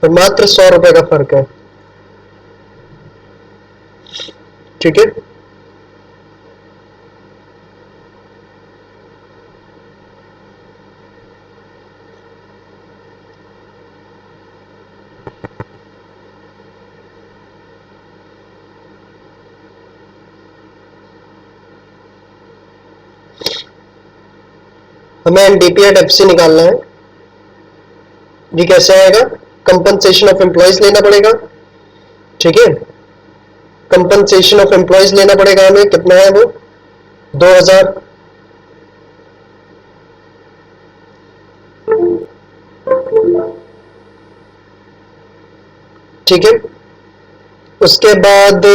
तो मात्र 100 रुपए का फर्क है। ठीक है, हमें एनडीपी एट एफसी निकालना है। ये कैसे आएगा? कंपनसेशन ऑफ एम्प्लॉयज लेना पड़ेगा। ठीक है, कंपनसेशन ऑफ एम्प्लॉयज लेना पड़ेगा हमें। कितना है वो? 2000। ठीक है, उसके बाद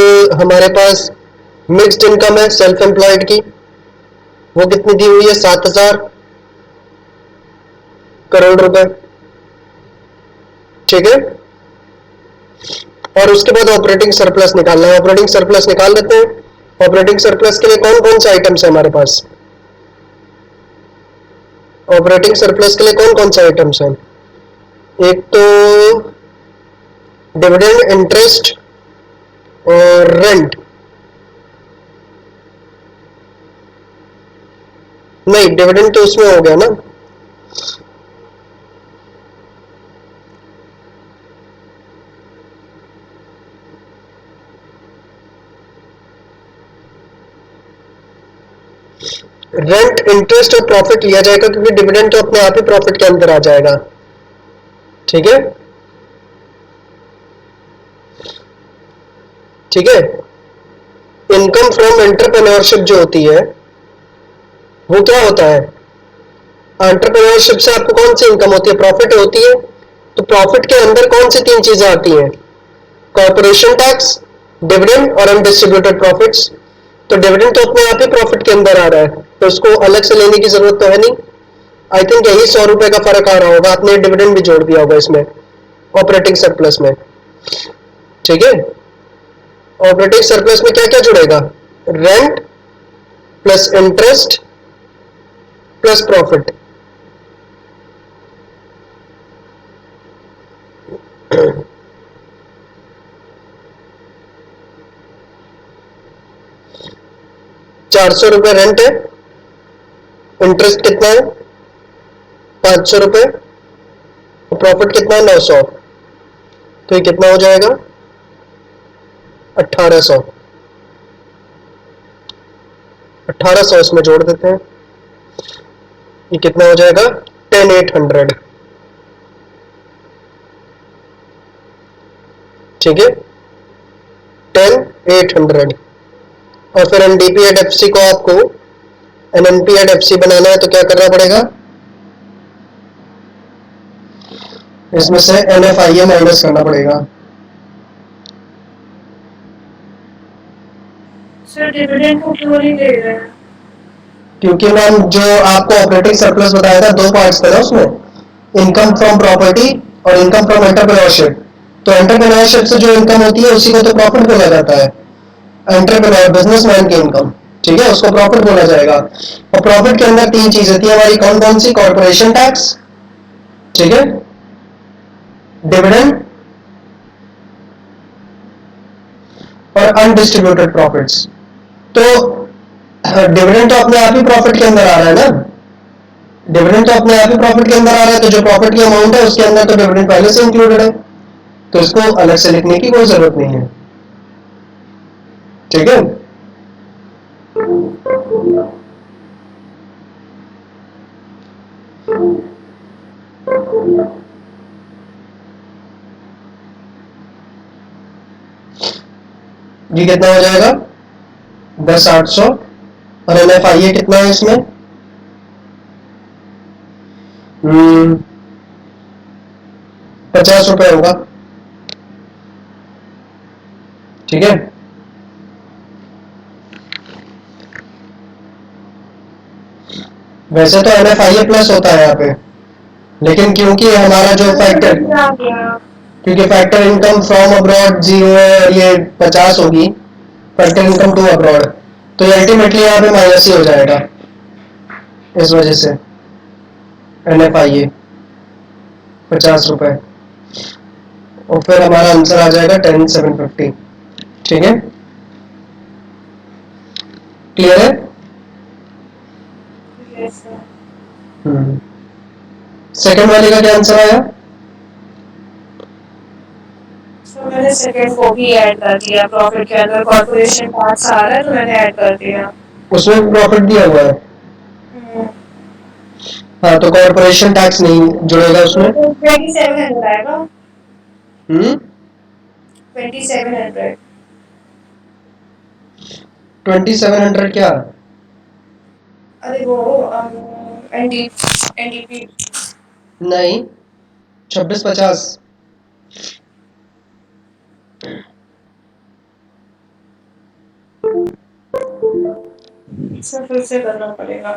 हमारे पास मिक्स्ड इनकम है सेल्फ एम्प्लॉयड की। वो कितनी दी हुई है? 7000 करोड़ रुपए। ठीक है, और उसके बाद ऑपरेटिंग सरप्लस निकालना है। ऑपरेटिंग सरप्लस निकाल लेते हैं। ऑपरेटिंग सरप्लस के लिए कौन कौन से आइटम्स है हमारे पास? ऑपरेटिंग सरप्लस के लिए कौन कौन से आइटम्स हैं? एक तो डिविडेंड, इंटरेस्ट और रेंट। नहीं, डिविडेंड तो उसमें हो गया ना। रेंट, इंटरेस्ट और प्रॉफिट लिया जाएगा क्योंकि डिविडेंड तो अपने आप ही प्रॉफिट के अंदर आ जाएगा। ठीक है, ठीक है। इनकम फ्रॉम एंटरप्रेन्योरशिप जो होती है वो क्या होता है? एंटरप्रेन्योरशिप से आपको कौन सी इनकम होती है? प्रॉफिट होती है। तो प्रॉफिट के अंदर कौन सी तीन चीजें आती हैं? कॉर्पोरेशन टैक्स, डिविडेंड और अनडिस्ट्रीब्यूटेड प्रॉफिट्स। तो डिविडेंड तो अपने आप ही प्रॉफिट के अंदर आ रहा है, तो उसको अलग से लेने की जरूरत तो है नहीं। आई थिंक यही 100 रुपए का फर्क आ रहा होगा। आपने डिविडेंड भी जोड़ दिया होगा इसमें ऑपरेटिंग सरप्लस में। ठीक है, ऑपरेटिंग सरप्लस में क्या क्या जुड़ेगा? Rent plus interest plus profit. 400 रुपए रेंट है। इंटरेस्ट कितना है? 500 रुपए। और प्रॉफिट कितना है? 900। तो ये कितना हो जाएगा? 1800। 1800 इसमें जोड़ देते हैं। ये कितना हो जाएगा? 10800। ठीक है, 10800। और फिर एनडीपी एट एफसी को आपको एनएनपी एट एफसी बनाना है तो क्या करना पड़ेगा? इसमें से एनएफआईए माइनस करना पड़ेगा। सर डिविडेंड को क्यों नहीं दे रहे हैं? क्योंकि मैम जो आपको ऑपरेटिंग सरप्लस बताया था, दो पार्ट्स थे ना उसमें, इनकम फ्रॉम प्रॉपर्टी और इनकम फ्रॉम एंटरप्रेन्योरशिप। तो एंटरप्रेन्योरशिप से जो इनकम होती है उसी को तो प्रॉफिट बोला जाता है। एंटरप्रेन्योर बिजनेसमैन की इनकम, ठीक है, उसको प्रॉफिट बोला जाएगा। और प्रॉफिट के अंदर तीन चीजें थी हमारी, कौन कौन सी? कॉर्पोरेशन टैक्स, ठीक है, डिविडेंड और अनडिस्ट्रीब्यूटेड प्रॉफिट्स। तो डिविडेंड तो अपने आप ही प्रॉफिट के अंदर आ रहा है ना। डिविडेंड तो अपने आप ही प्रॉफिट के अंदर आ रहा है, तो जो प्रॉफिट की अमाउंट है उसके अंदर तो डिविडेंड पहले से इंक्लूडेड है, तो इसको अलग से लिखने की कोई जरूरत नहीं है। ठीक है, ये कितना हो जाएगा? 10,800। और एनएफआईए कितना है इसमें? 50 रुपए होगा। ठीक है, वैसे तो एनएफआईए प्लस होता है यहाँ पे, लेकिन क्योंकि हमारा जो फैक्टर, क्योंकि फैक्टर इनकम फ्रॉम अब्रॉड 0 है और ये 50 होगी, फैक्टर इनकम टू अब्रॉड, तो ये अल्टीमेटली यहाँ पे माइनस ही हो जाएगा। इस वजह से एनएफआईए 50 रुपए। और फिर हमारा आंसर आ जाएगा 10,750। ठीक है, क्लियर है? Yes sir. सेकंड वाले का क्या आंसर आया? सो मैंने सेकंड को भी ऐड कर दिया, प्रॉफिट के अंदर कॉर्पोरेशन टैक्स आ रहा है तो मैंने ऐड कर दिया। उसमें प्रॉफिट दिया हुआ है। हम्म, हाँ, तो कॉर्पोरेशन टैक्स नहीं जुड़ेगा उसमें। तो 2700 आएगा। 2700। 2700 क्या? अरे वो एनडी एनडीपी। नहीं, 2650। सर फिर से करना पड़ेगा।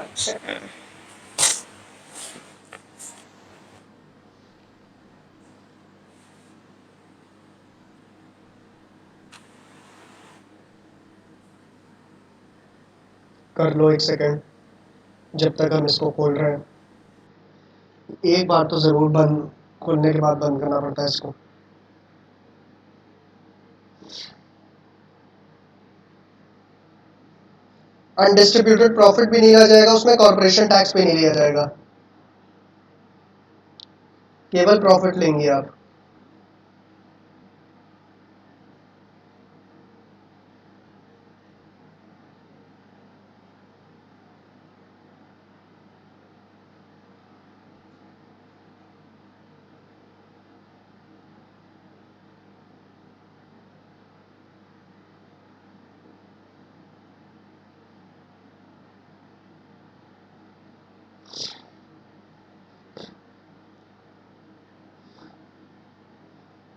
कर लो एक सेकंड, जब तक हम इसको खोल रहे हैं। एक बार तो जरूर बंद, खोलने के बाद बंद करना पड़ता है इसको। अनडिस्ट्रीब्यूटेड प्रॉफिट भी नहीं लिया जाएगा उसमें, कॉर्पोरेशन टैक्स भी नहीं लिया जाएगा, केवल प्रॉफिट लेंगे आप।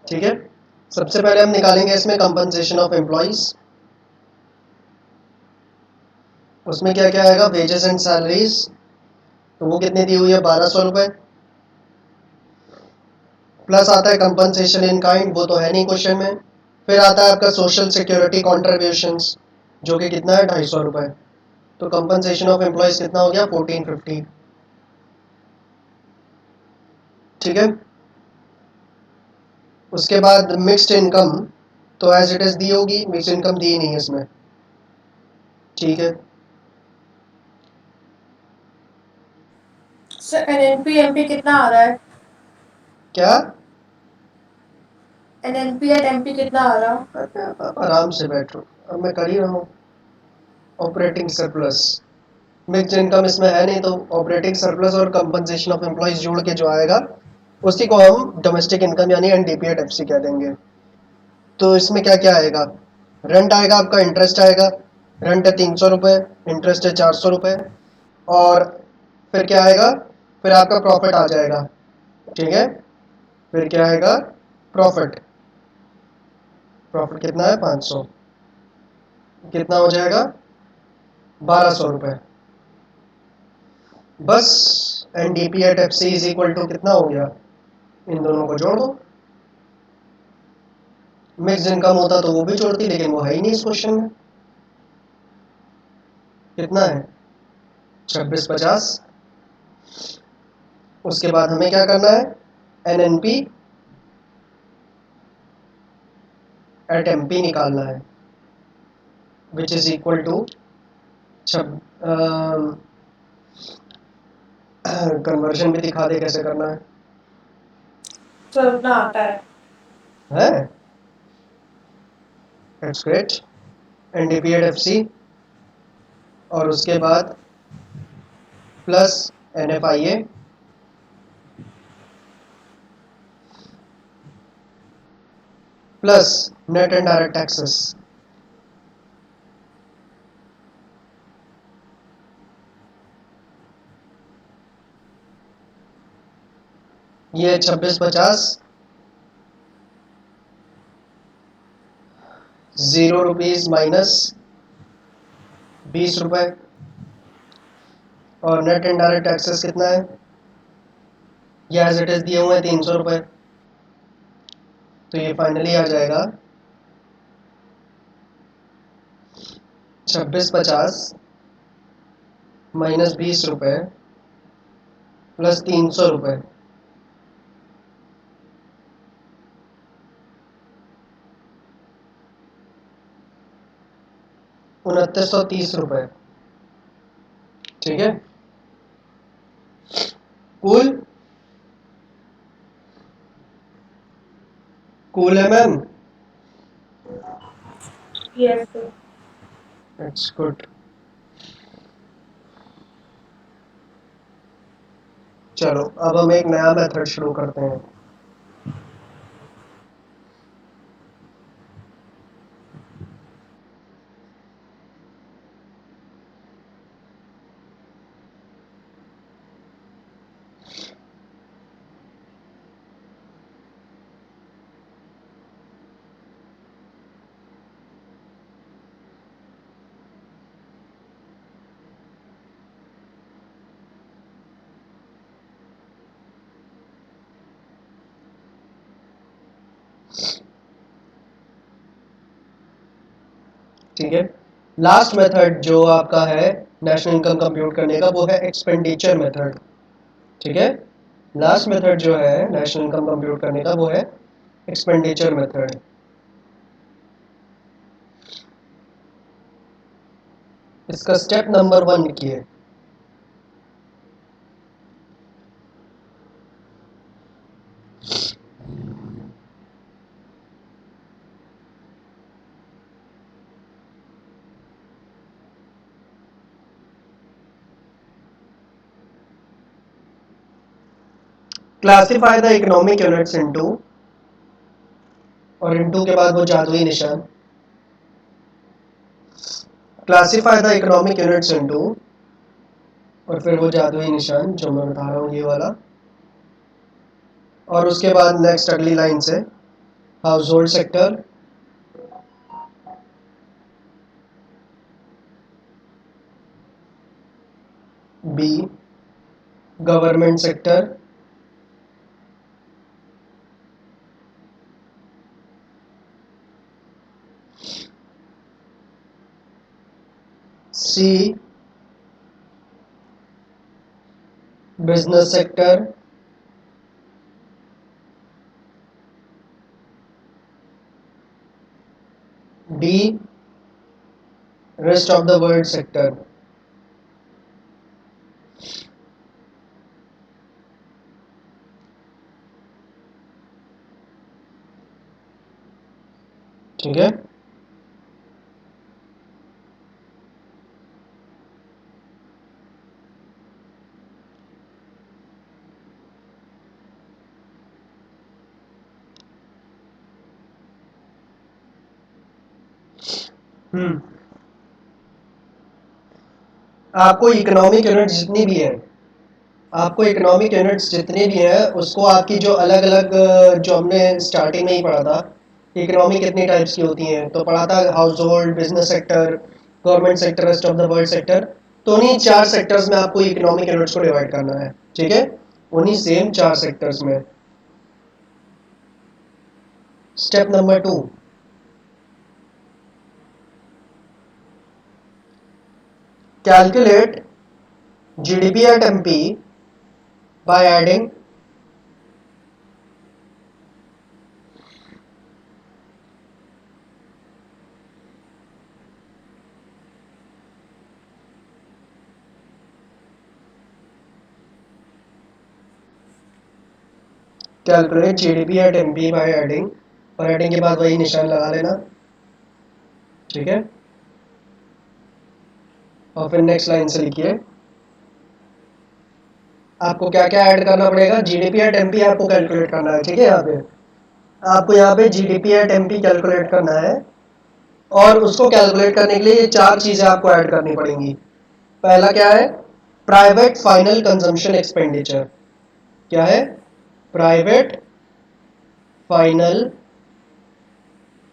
ठीक है, सबसे पहले हम निकालेंगे इसमें कंपनसेशन ऑफ एम्प्लॉइज। उसमें क्या क्या आएगा? वेजेस एंड सैलरीज, तो वो कितनी दी हुई है? 1200 रुपए। प्लस आता है कंपनसेशन इन काइंड, वो तो है नहीं क्वेश्चन में। फिर आता है आपका सोशल सिक्योरिटी कॉन्ट्रीब्यूशंस, जो कि कितना है? 250 रुपए। तो कंपनसेशन ऑफ एम्प्लॉइज कितना हो गया? 1450। ठीक है, उसके बाद मिक्स्ड इनकम, तो एज इट इज दी होगी, मिक्स्ड इनकम दी नहीं है इसमें। ठीक है, सर एनएनपी एमपी कितना आ रहा है? क्या? एनएनपी एट एमपी कितना आ रहा? आप आराम से बैठो, अब मैं कर ही रहा हूँ। ऑपरेटिंग सरप्लस, मिक्स्ड इनकम इसमें है नहीं, तो ऑपरेटिंग सरप्लस और कंपनसेशन ऑफ एम्प्लॉइज जोड़ के जो आएगा उसी को हम डोमेस्टिक इनकम यानी एनडीपीएट एफसी कह देंगे। तो इसमें क्या क्या आएगा? रेंट आएगा आपका, इंटरेस्ट आएगा। रेंट है 300 रुपये, इंटरेस्ट है 400 रुपये। और फिर क्या आएगा? फिर आपका प्रॉफिट आ जाएगा। ठीक है, फिर क्या आएगा? प्रॉफिट। प्रॉफिट कितना है? 500। कितना हो जाएगा? 1200 रुपये। बस NDP at F C is equal to कितना हो गया? इन दोनों को जोड़ दो। मिक्स इनकम होता तो वो भी जोड़ती, लेकिन वो है ही नहीं इस क्वेश्चन में। कितना है? 2650। उसके बाद हमें क्या करना है? एनएनपी एट एमपी निकालना है, which is equal to conversion भी दिखा दे कैसे करना है। सर उतना आता है। है, that's great. NDP at FC, और उसके बाद plus NFIA plus net and direct taxes. ये 2650, 0 रुपीज माइनस 20 रुपए। और नेट एंड डायरेक्ट टैक्सेस कितना है? ये एज इट इज दिए हुए हैं 300 रुपए। तो ये फाइनली आ जाएगा 2650 माइनस 20 रुपए प्लस 300 रुपए। 2930 रुपए। ठीक है, कूल कूल है ma'am. Yes, sir. It's good. चलो अब हम एक नया मेथड शुरू करते हैं। ठीक है, लास्ट मेथड जो आपका है नेशनल इनकम कंप्यूट करने का, वो है एक्सपेंडिचर मेथड। ठीक है, लास्ट मेथड जो है नेशनल इनकम कंप्यूट करने का, वो है एक्सपेंडिचर मेथड। इसका स्टेप नंबर 1 लिखिए। Classify the economic units into, और इनटू के बाद वो जादुई निशान। Classify the economic units into, और फिर वो जादुई निशान जो मैं बता रहा हूँ ये वाला। और उसके बाद नेक्स्ट अगली लाइन से household sector, B government sector, C business sector, D rest of the world sector. ठीक है, आपको इकोनॉमिक यूनिट्स जितनी भी है, आपको इकोनॉमिक यूनिट्स जितने भी हैं उसको आपकी जो अलग अलग, जो हमने स्टार्टिंग में ही पढ़ा था, इकोनॉमी कितनी टाइप्स की होती हैं, तो पढ़ा था house hold, business sector, government sector, rest of the world sector. तो उन्हीं 4 सेक्टर्स में आपको इकोनॉमिक यूनिट्स को डिवाइड करना है। ठीक है, उन्हीं सेम 4 सेक्टर्स में। Step number 2, calculate GDP at MP by adding calculate GDP at MP by adding, और एडिंग के बाद वही निशान लगा लेना। ठीक है, और फिर नेक्स्ट लाइन से लिखिए आपको क्या क्या ऐड करना पड़ेगा। जीडीपी एट एमपी आपको कैलकुलेट करना है। ठीक है, यहाँ पे आपको यहाँ पे जीडीपी एट एमपी कैलकुलेट करना है, और उसको कैलकुलेट करने के लिए ये 4 चीजें आपको ऐड करनी पड़ेंगी। पहला क्या है, प्राइवेट फाइनल कंजम्पशन एक्सपेंडिचर। क्या है, प्राइवेट फाइनल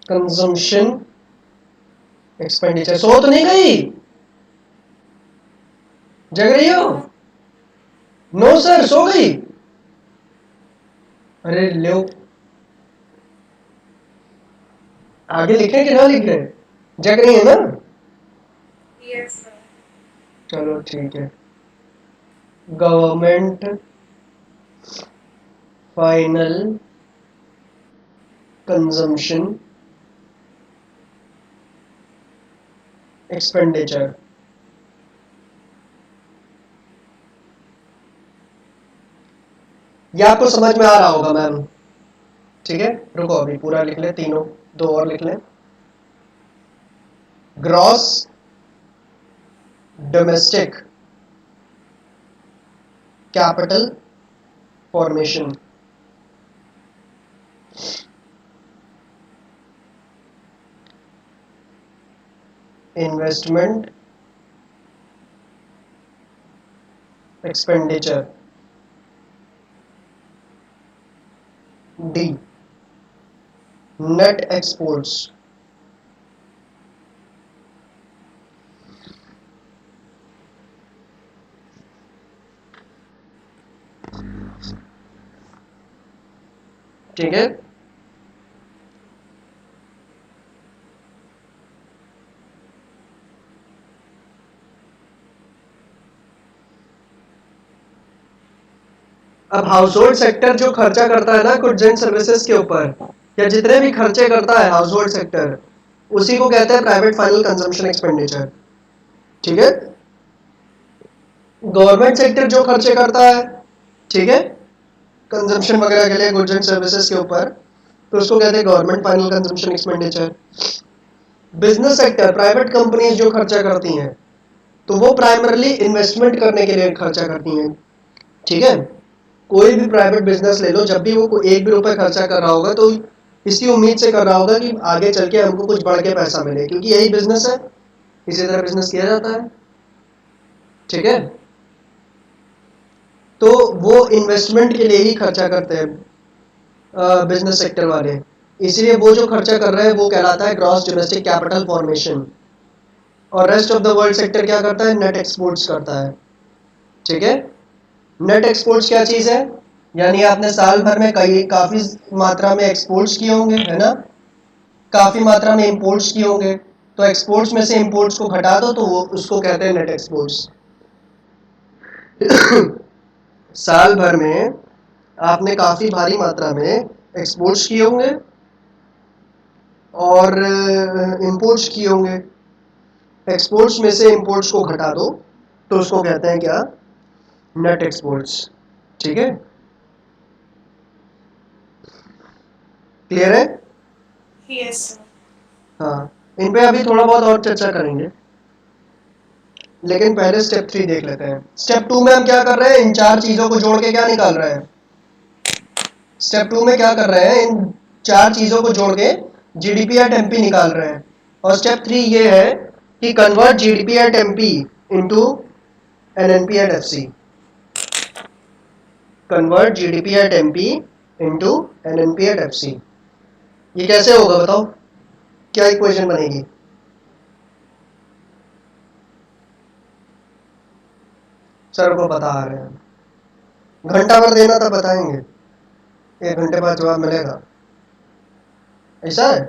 कंजम्पशन एक्सपेंडिचर। सो तो नहीं गई, जग रही हो? नो सर, सो गई? अरे लो, आगे लिखे कि ना लिखे? जग रही है ना? Yes, sir. चलो ठीक है, गवर्नमेंट फाइनल कंजम्पशन एक्सपेंडिचर। ये आपको समझ में आ रहा होगा मैम, ठीक है। रुको अभी पूरा लिख ले, तीनों दो और लिख ले। Gross domestic capital formation, investment expenditure, D net exports. ठीक है। अब हाउस होल्ड सेक्टर जो खर्चा करता है ना गुड्स एंड सर्विसेज के ऊपर, या जितने भी खर्चे करता है हाउस होल्ड सेक्टर, उसी को कहते हैं प्राइवेट फाइनल कंजम्पशन एक्सपेंडिचर। ठीक है। गवर्नमेंट सेक्टर जो खर्चे करता है, ठीक है, कंजम्पशन वगैरह के लिए गुड्स एंड सर्विसेज के ऊपर, तो उसको कहते हैं government final consumption expenditure. Business sector, private companies जो खर्चा करती हैं, तो वो प्राइमरली इन्वेस्टमेंट करने के लिए खर्चा करती हैं। ठीक है। कोई भी प्राइवेट बिजनेस ले लो, जब भी वो एक भी रुपए खर्चा कर रहा होगा तो इसी उम्मीद से कर रहा होगा कि आगे चल के हमको कुछ बढ़ के पैसा मिले, क्योंकि यही बिजनेस है, इसी तरह बिजनेस किया जाता है। ठीक है। तो वो इन्वेस्टमेंट के लिए ही खर्चा करते हैं बिजनेस सेक्टर वाले, इसलिए वो जो खर्चा कर रहे हैं वो कहलाता है ग्रॉस डोमेस्टिक कैपिटल फॉर्मेशन। और rest of the world sector क्या करता है? नेट एक्सपोर्ट्स करता है। ठीक है। नेट एक्सपोर्ट्स क्या चीज है? यानी आपने साल भर में काफी मात्रा में एक्सपोर्ट्स किए होंगे, है ना, काफी मात्रा में इंपोर्ट्स किए होंगे, तो एक्सपोर्ट्स में से इंपोर्ट्स को घटा दो तो वो उसको कहते हैं नेट एक्सपोर्ट्स। साल भर में आपने काफी भारी मात्रा में एक्सपोर्ट्स किए होंगे और इंपोर्ट्स किए होंगे, एक्सपोर्ट्स में से इंपोर्ट्स को घटा दो तो उसको कहते हैं क्या? Net exports. ठीक है। क्लियर है? यस। हाँ, इन पे अभी थोड़ा बहुत और चर्चा करेंगे, लेकिन पहले स्टेप 3 देख लेते हैं। स्टेप 2 में हम क्या कर रहे हैं? इन चार चीजों को जोड़ के क्या निकाल रहे हैं? स्टेप 2 में क्या कर रहे हैं? इन चार चीजों को जोड़ के जीडीपी एट एमपी निकाल रहे हैं। और स्टेप 3 ये है कि convert GDP at MP into NNP at FC. Convert GDP at MP into NNP at FC. ये कैसे होगा बताओ? क्या इक्वेशन बनेगी? सर को बता रहे हैं, घंटा भर देना था, बताएंगे, 1 घंटे बाद जवाब मिलेगा। ऐसा है?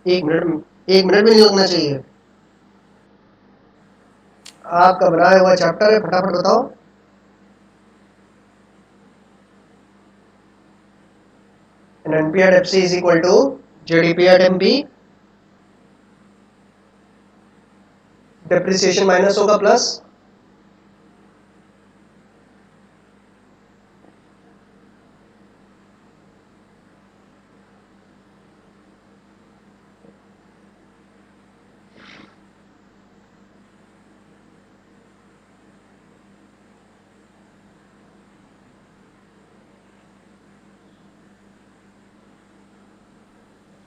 1 मिनट, 1 मिनट भी नहीं लगना चाहिए। आपका बनाया हुआ चैप्टर है, फटाफट बताओ। NNP at FC is equal to GDP at MP, depreciation minus होगा प्लस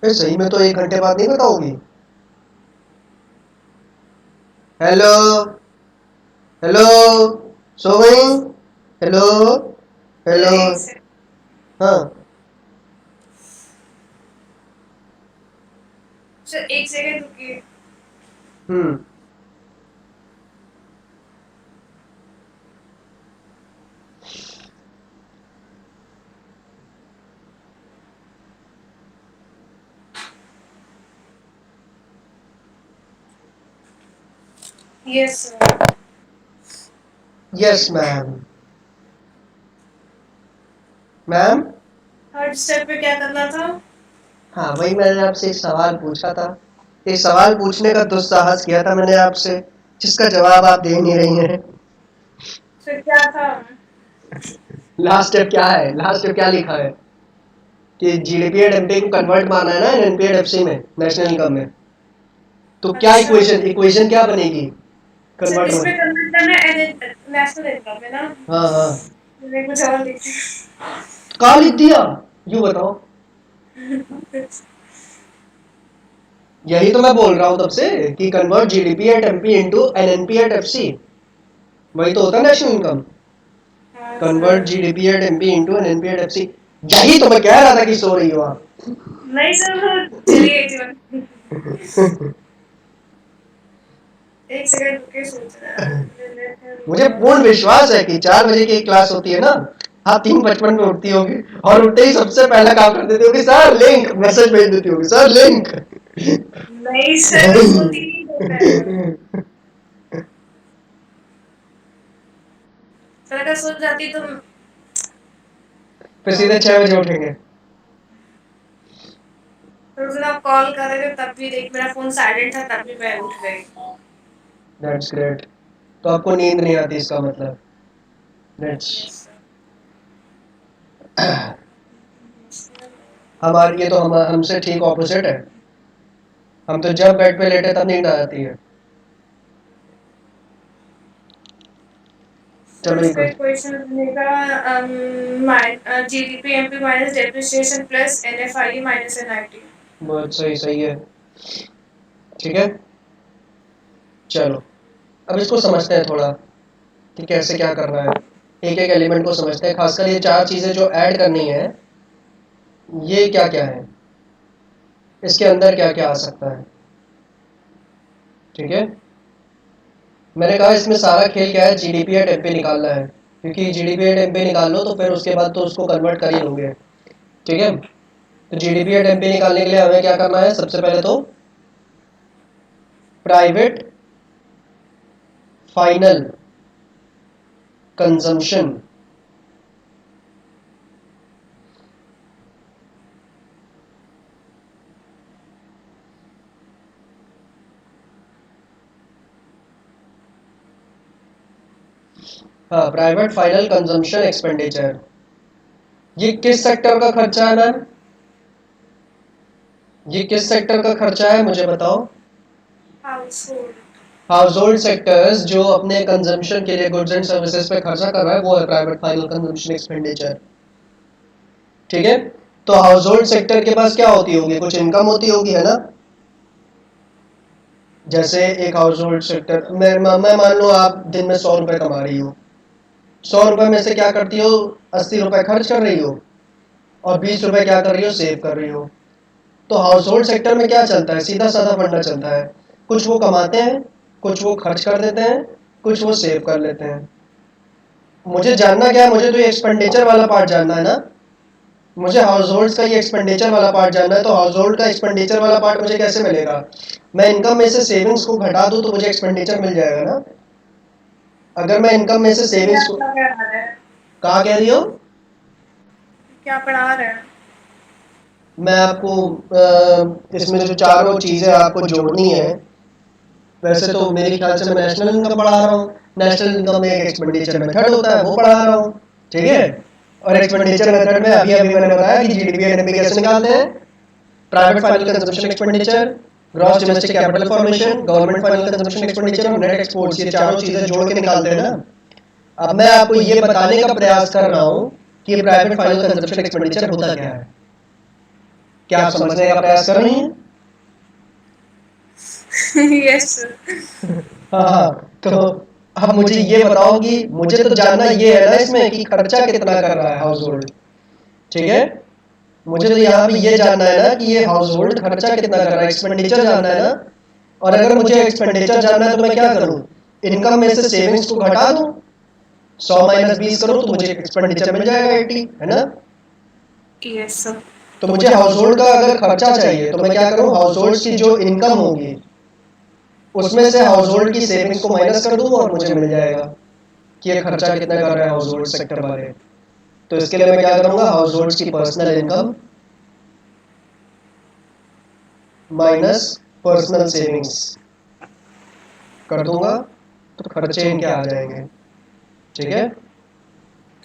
सही में तो 1 घंटे बाद नहीं बताओगी? हेलो हेलो, सो गई? Hello hello. हाँ सर 1 सेकंड रुकिए। Hmm. Yes sir. Yes ma'am. Ma'am, third step पे क्या करना था? हाँ वही मैंने आपसे एक सवाल पूछा था। एक सवाल पूछने का दुस्साहस किया था मैंने आपसे, जिसका जवाब आप दे नहीं रही हैं। फिर क्या था? लास्ट स्टेप क्या है? लास्ट स्टेप क्या लिखा है कि जीडीपी एंड एमपी को कन्वर्ट मारना है ना एनपी एंड एफसी में, नेशनल इनकम में। तो क्या अच्छा इक्वेशन इक्वेशन क्या बनेगी अच्छा, कन्वर्ट किस में? पे कन्वर्ट करना है? नेशनल इनकम है ना? हाँ हाँ, मैंने कुछ और लिखी। तो कहाँ लिख दिया? यूँ बताओ। यही तो मैं बोल रहा हूँ तब से कि convert GDP at MP into NNP at FC, वही तो होता है नेशनल इनकम। हाँ convert sir. GDP at MP into NNP at FC, यही तो मैं कह रहा था कि सो रही हो आप। नहीं सर, वो चलिए थी। एक सेकंड रुके, सोच रहा मुझे है। पूर्ण विश्वास है कि 4 बजे की एक क्लास होती है ना, आप 3:55 में उठती होगी और उठते ही सबसे पहला काम कर देती होगी, सर लिंक, मैसेज भेज देती होगी, सर लिंक। नहीं सर, वो तीन होता है। सर अगर सोच जाती तो फिर सीधे 6 बजे उठेंगे। उस दिन आप कॉल कर रहे थे तब भी देख, मेरा फोन साइलेंट था तब भी मैं उठ गई। That's great. तो आपको नींद नहीं आती इसका मतलब। That's yes sir. हमारे, ये तो हम हमसे ठीक ऑपोजिट है। हम तो जब बेड पे लेटे तब नींद आ जाती है। तो चलो इसका इको, इक्वेशन बनेगा GDP MP minus depreciation plus NFI minus NIT. बहुत सही, सही है। ठीक है, चलो अब इसको समझते हैं थोड़ा कि कैसे क्या करना है। एक एक एलिमेंट को समझते हैं, खासकर ये 4 चीज़ें जो ऐड करनी है, ये क्या क्या है, इसके अंदर क्या क्या आ सकता है। ठीक है, मैंने कहा इसमें सारा खेल क्या है, जीडीपी एट एमपी निकालना है, क्योंकि जीडीपी एट एमपी निकाल लो तो फिर उसके बाद तो उसको कन्वर्ट कर ही लोगे। ठीक है, तो जीडीपी एट एमपी निकालने के लिए हमें क्या करना है, सबसे पहले तो प्राइवेट फाइनल कंजम्पशन, हाँ प्राइवेट फाइनल कंजम्पशन एक्सपेंडिचर, ये किस सेक्टर का खर्चा है मैम? ये किस सेक्टर का खर्चा है मुझे बताओ? House hold. House hold sectors जो अपने कंजम्पशन के लिए गुड्स एंड सर्विसेज पे खर्चा कर रहा है, वो है प्राइवेट फाइनल कंजम्पशन एक्सपेंडिचर। ठीक है, तो हाउस होल्ड सेक्टर के पास क्या होती होगी, कुछ इनकम होती होगी, है ना? जैसे एक हाउस होल्ड सेक्टर, मैं मान लो आप दिन में 100 रुपए कमा रही हो, 100 रुपए में से क्या करती हो, 80 रुपए खर्च कर रही हो और 20 रुपए क्या कर रही हो, सेव कर रही हो। तो हाउस होल्ड सेक्टर में क्या चलता है, सीधा साधा फंडा चलता है, कुछ वो कमाते हैं, कुछ वो खर्च कर देते हैं, कुछ वो सेव कर लेते हैं। मुझे जानना क्या है, मुझे तो ये एक्सपेंडिचर वाला पार्ट जानना है ना, मुझे हाउस होल्ड का ये एक्सपेंडिचर वाला पार्ट जानना है। तो हाउस होल्ड का एक्सपेंडिचर वाला पार्ट मुझे कैसे मिलेगा, मैं इनकम में से सेविंग्स को घटा दूं तो मुझे एक्सपेंडिचर मिल जाएगा ना। अगर मैं इनकम में से सेविंग्स को, क्या पढ़ा रहे हैं? कहाँ कह रही हो? क्या पढ़ा रहे हैं? मैं आपको इसमें जो चारों चीज़ें आपको जोड़नी है, वैसे तो मेरे ख्याल से मैं नेशनल इनकम पढ़ा रहा हूँ, नेशनल इनकम में एक एक्सपेंडिचर मेथड होता है वो पढ़ा रहा हूँ। ठीक है, और एक्सपेंडिचर मेथड में अभी अभी मैंने बताया कि जीडीपी एनपी कैसे निकालते हैं, private final consumption expenditure, gross domestic capital formation, government final consumption expenditure और नेट एक्सपोर्ट्स, ये चारों चीजें जोड़ के निकालते हैं ना। अब मैं आपको ये बताने का प्रयास कर रहा हूँ कि प्राइवेट फाइनल कंजम्पशन एक्सपेंडिचर होता क्या है। क्या आप समझने का प्रयास कर रही हैं? यस हाँ, तो अब मुझे ये बताओ कि मुझे तो जानना ये है ना इसमें कि खर्चा कितना कर रहा है हाउस होल्ड। ठीक है, मुझे तो यहाँ पे ये जानना है ना कि ये हाउस होल्ड खर्चा कितना कर रहा है, एक्सपेंडिचर जानना है ना। और अगर मुझे एक्सपेंडिचर जानना है तो मैं क्या करूँ, इनकम में से सेविंग्स को घटा दूँ, 100 - 20 करूँ तो मुझे एक्सपेंडिचर मिल जाएगा 80, है ना। Yes sir. तो मुझे हाउस होल्ड का अगर खर्चा चाहिए तो मैं क्या करूँ, हाउस होल्ड की जो इनकम होगी उसमें से हाउस होल्ड की सेविंग्स को माइनस कर दूँ और मुझे मिल जाएगा कि ये खर्चा कितना कर रहा है हाउस होल्ड सेक्टर वाले। तो इसके लिए मैं क्या करूँगा, हाउस होल्ड की personal income minus personal savings कर दूंगा तो खर्चे इनके आ जाएंगे। ठीक है,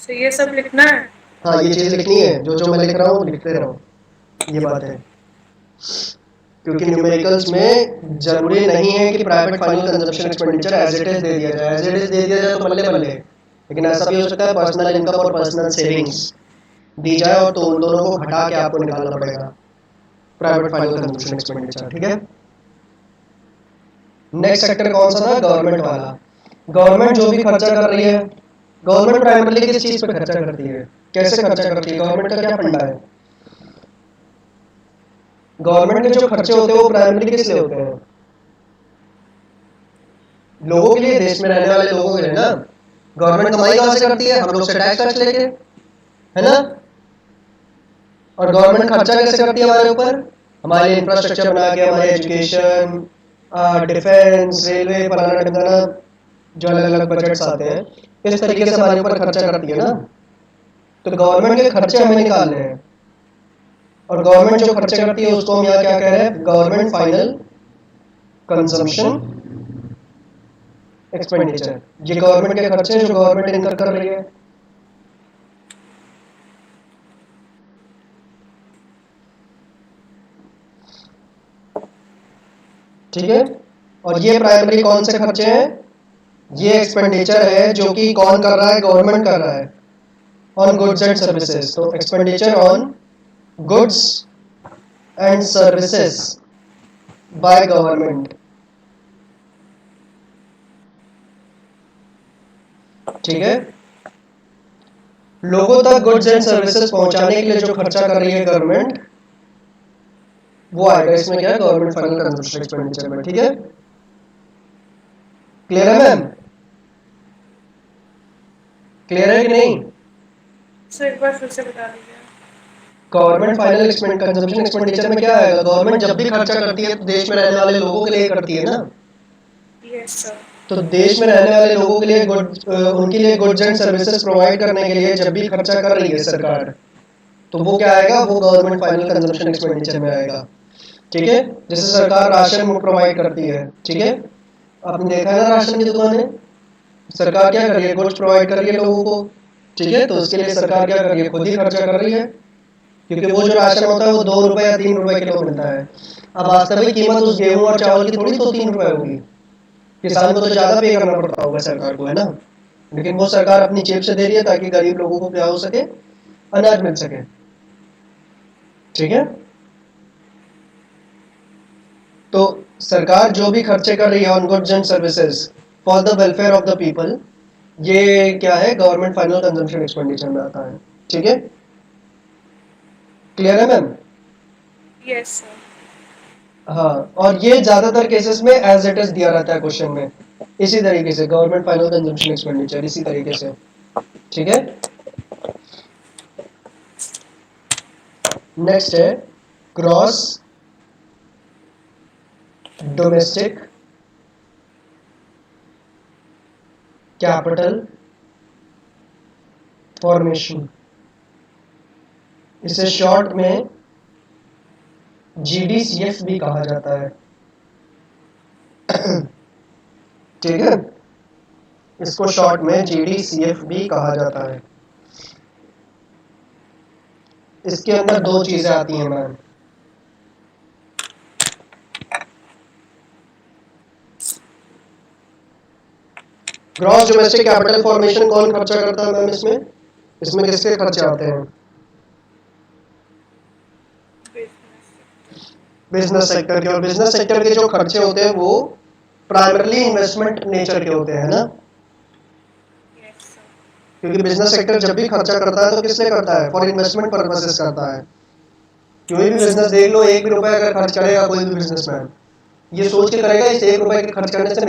तो ये सब लिखना है? हाँ ये चीज लिखनी है, जो जो मैं लिख रहा हूँ लिखते रहो ये बात है, क्योंकि न्यूमेरिकल्स में जरूरी नहीं है कि private final consumption expenditure as it is दे दिया जाए, एज इट इज दे दिया जाए तो बल्ले बल्ले, लेकिन ऐसा भी हो सकता है पर्सनल इनकम और पर्सनल सेविंग्स दी जाए और तो उन दोनों को घटा के आपको निकालना पड़ेगा प्राइवेट फाइनल कंजम्पशन एक्सपेंडिचर। ठीक है, नेक्स्ट सेक्टर कौन सा था, गवर्नमेंट वाला। गवर्नमेंट जो भी खर्चा कर रही है, गवर्नमेंट प्राइमरली किस चीज पे खर्चा करती है, कैसे खर्चा करती है, गवर्नमेंट का क्या फंडा है, गवर्नमेंट के जो खर्चे होते हैं वो प्राइमरी किस लिए होते हैं, लोगों के लिए, देश में रहने वाले लोगों के लिए ना। गवर्नमेंट कमाई कहां से करती है, हम लोग से टैक्स लेके, है ना। और गवर्नमेंट खर्चा कैसे करती है हमारे ऊपर, हमारे लिए इंफ्रास्ट्रक्चर बना के, हमारे एजुकेशन, डिफेंस, रेलवे, फलाना ढिमकाना, जो अलग अलग बजट्स आते हैं, इस तरीके से हमारे ऊपर खर्चा करती है ना। तो गवर्नमेंट के खर्चे हमें निकालने हैं, और गवर्नमेंट जो खर्चे करती है उसको हम यहाँ क्या कह रहे हैं, गवर्नमेंट फाइनल कंजम्पशन एक्सपेंडिचर। ये गवर्नमेंट के खर्चे जो गवर्नमेंट इनकर कर रही है। ठीक है, और ये प्राइमरी कौन से खर्चे हैं, ये एक्सपेंडिचर है जो कि कौन कर रहा है, गवर्नमेंट कर रहा है, ऑन गुड्स एंड सर्विसेज। तो expenditure on goods and services by government. ठीक है, लोगों तक गुड्स एंड सर्विसेज पहुंचाने के लिए जो खर्चा कर रही है गवर्नमेंट, वो आएगा इसमें क्या, गवर्नमेंट फाइनल कंजम्पशन एक्सपेंडिचर में। ठीक है, क्लियर है मैम, क्लियर है कि नहीं। सो एक बार फिर से बता दीजिए। गवर्नमेंट फाइनल कंजम्पशन एक्सपेंडिचर में क्या आएगा, गवर्नमेंट जब भी खर्चा करती है तो देश में रहने वाले लोगों के लिए करती है ना। Yes sir. तो देश में रहने वाले लोगों के लिए उनके लिए गुड्स एंड सर्विसेज प्रोवाइड करने के लिए जब भी खर्चा कर रही है सरकार, तो वो क्या आएगा, वो गवर्नमेंट फाइनल कंजम्पशन एक्सपेंडिचर में आएगा। ठीक है, जैसे सरकार राशन प्रोवाइड करती है, ठीक है, आपने देखा है ना राशन की दुकानें, सरकार क्या कर रही है, गुड्स प्रोवाइड कर रही है लोगों को। ठीक है, तो उसके लिए सरकार क्या कर रही है, खुद ही खर्चा कर रही है, क्योंकि वो जो राशन होता है वो 2 रुपए या 3 रुपए किलो मिलता है। अब वास्तविक कीमत उस गेहूं और चावल की थोड़ी 2-3 रुपए होगी, किसान को तो ज्यादा पे करना पड़ता होगा सरकार को, है ना। लेकिन वो सरकार अपनी जेब से दे रही है ताकि गरीब लोगों को क्या हो सके, अनाज मिल सके। ठीक है, तो सरकार जो भी खर्चे कर रही है on goods and services for the welfare of the people, ये क्या है, गवर्नमेंट फाइनल कंजम्पशन एक्सपेंडिचर में आता है। ठीक है, क्लियर है मैम। Yes sir. हाँ, और ये ज्यादातर केसेस में एज इट इज दिया रहता है क्वेश्चन में, इसी तरीके से गवर्नमेंट फाइनल कंजम्पशन एक्सपेंडिचर, इसी तरीके से। ठीक है, नेक्स्ट है ग्रॉस डोमेस्टिक कैपिटल फॉर्मेशन, इसे शॉर्ट में जीडीसीएफ भी कहा जाता है। ठीक है, इसको शॉर्ट में जीडीसीएफ भी कहा जाता है। इसके अंदर दो चीजें आती हैं ma'am, gross domestic capital formation कौन खर्चा करता है मैम, इसमें इसमें किसके खर्चे आते हैं, बिजनेस सेक्टर के। और बिजनेस सेक्टर के जो खर्चे होते हैं वो प्राइमरली इन्वेस्टमेंट नेचर के होते हैं ना, क्योंकि बिजनेस सेक्टर जब भी खर्चा करता है तो किस लिए करता है, फॉर इन्वेस्टमेंट पर्पसेस करता है। कोई भी बिजनेस देख लो, 1 भी रुपया अगर खर्च करेगा कोई भी बिजनेसमैन, ये सोच के करेगा इस 1 रुपए के खर्च करने से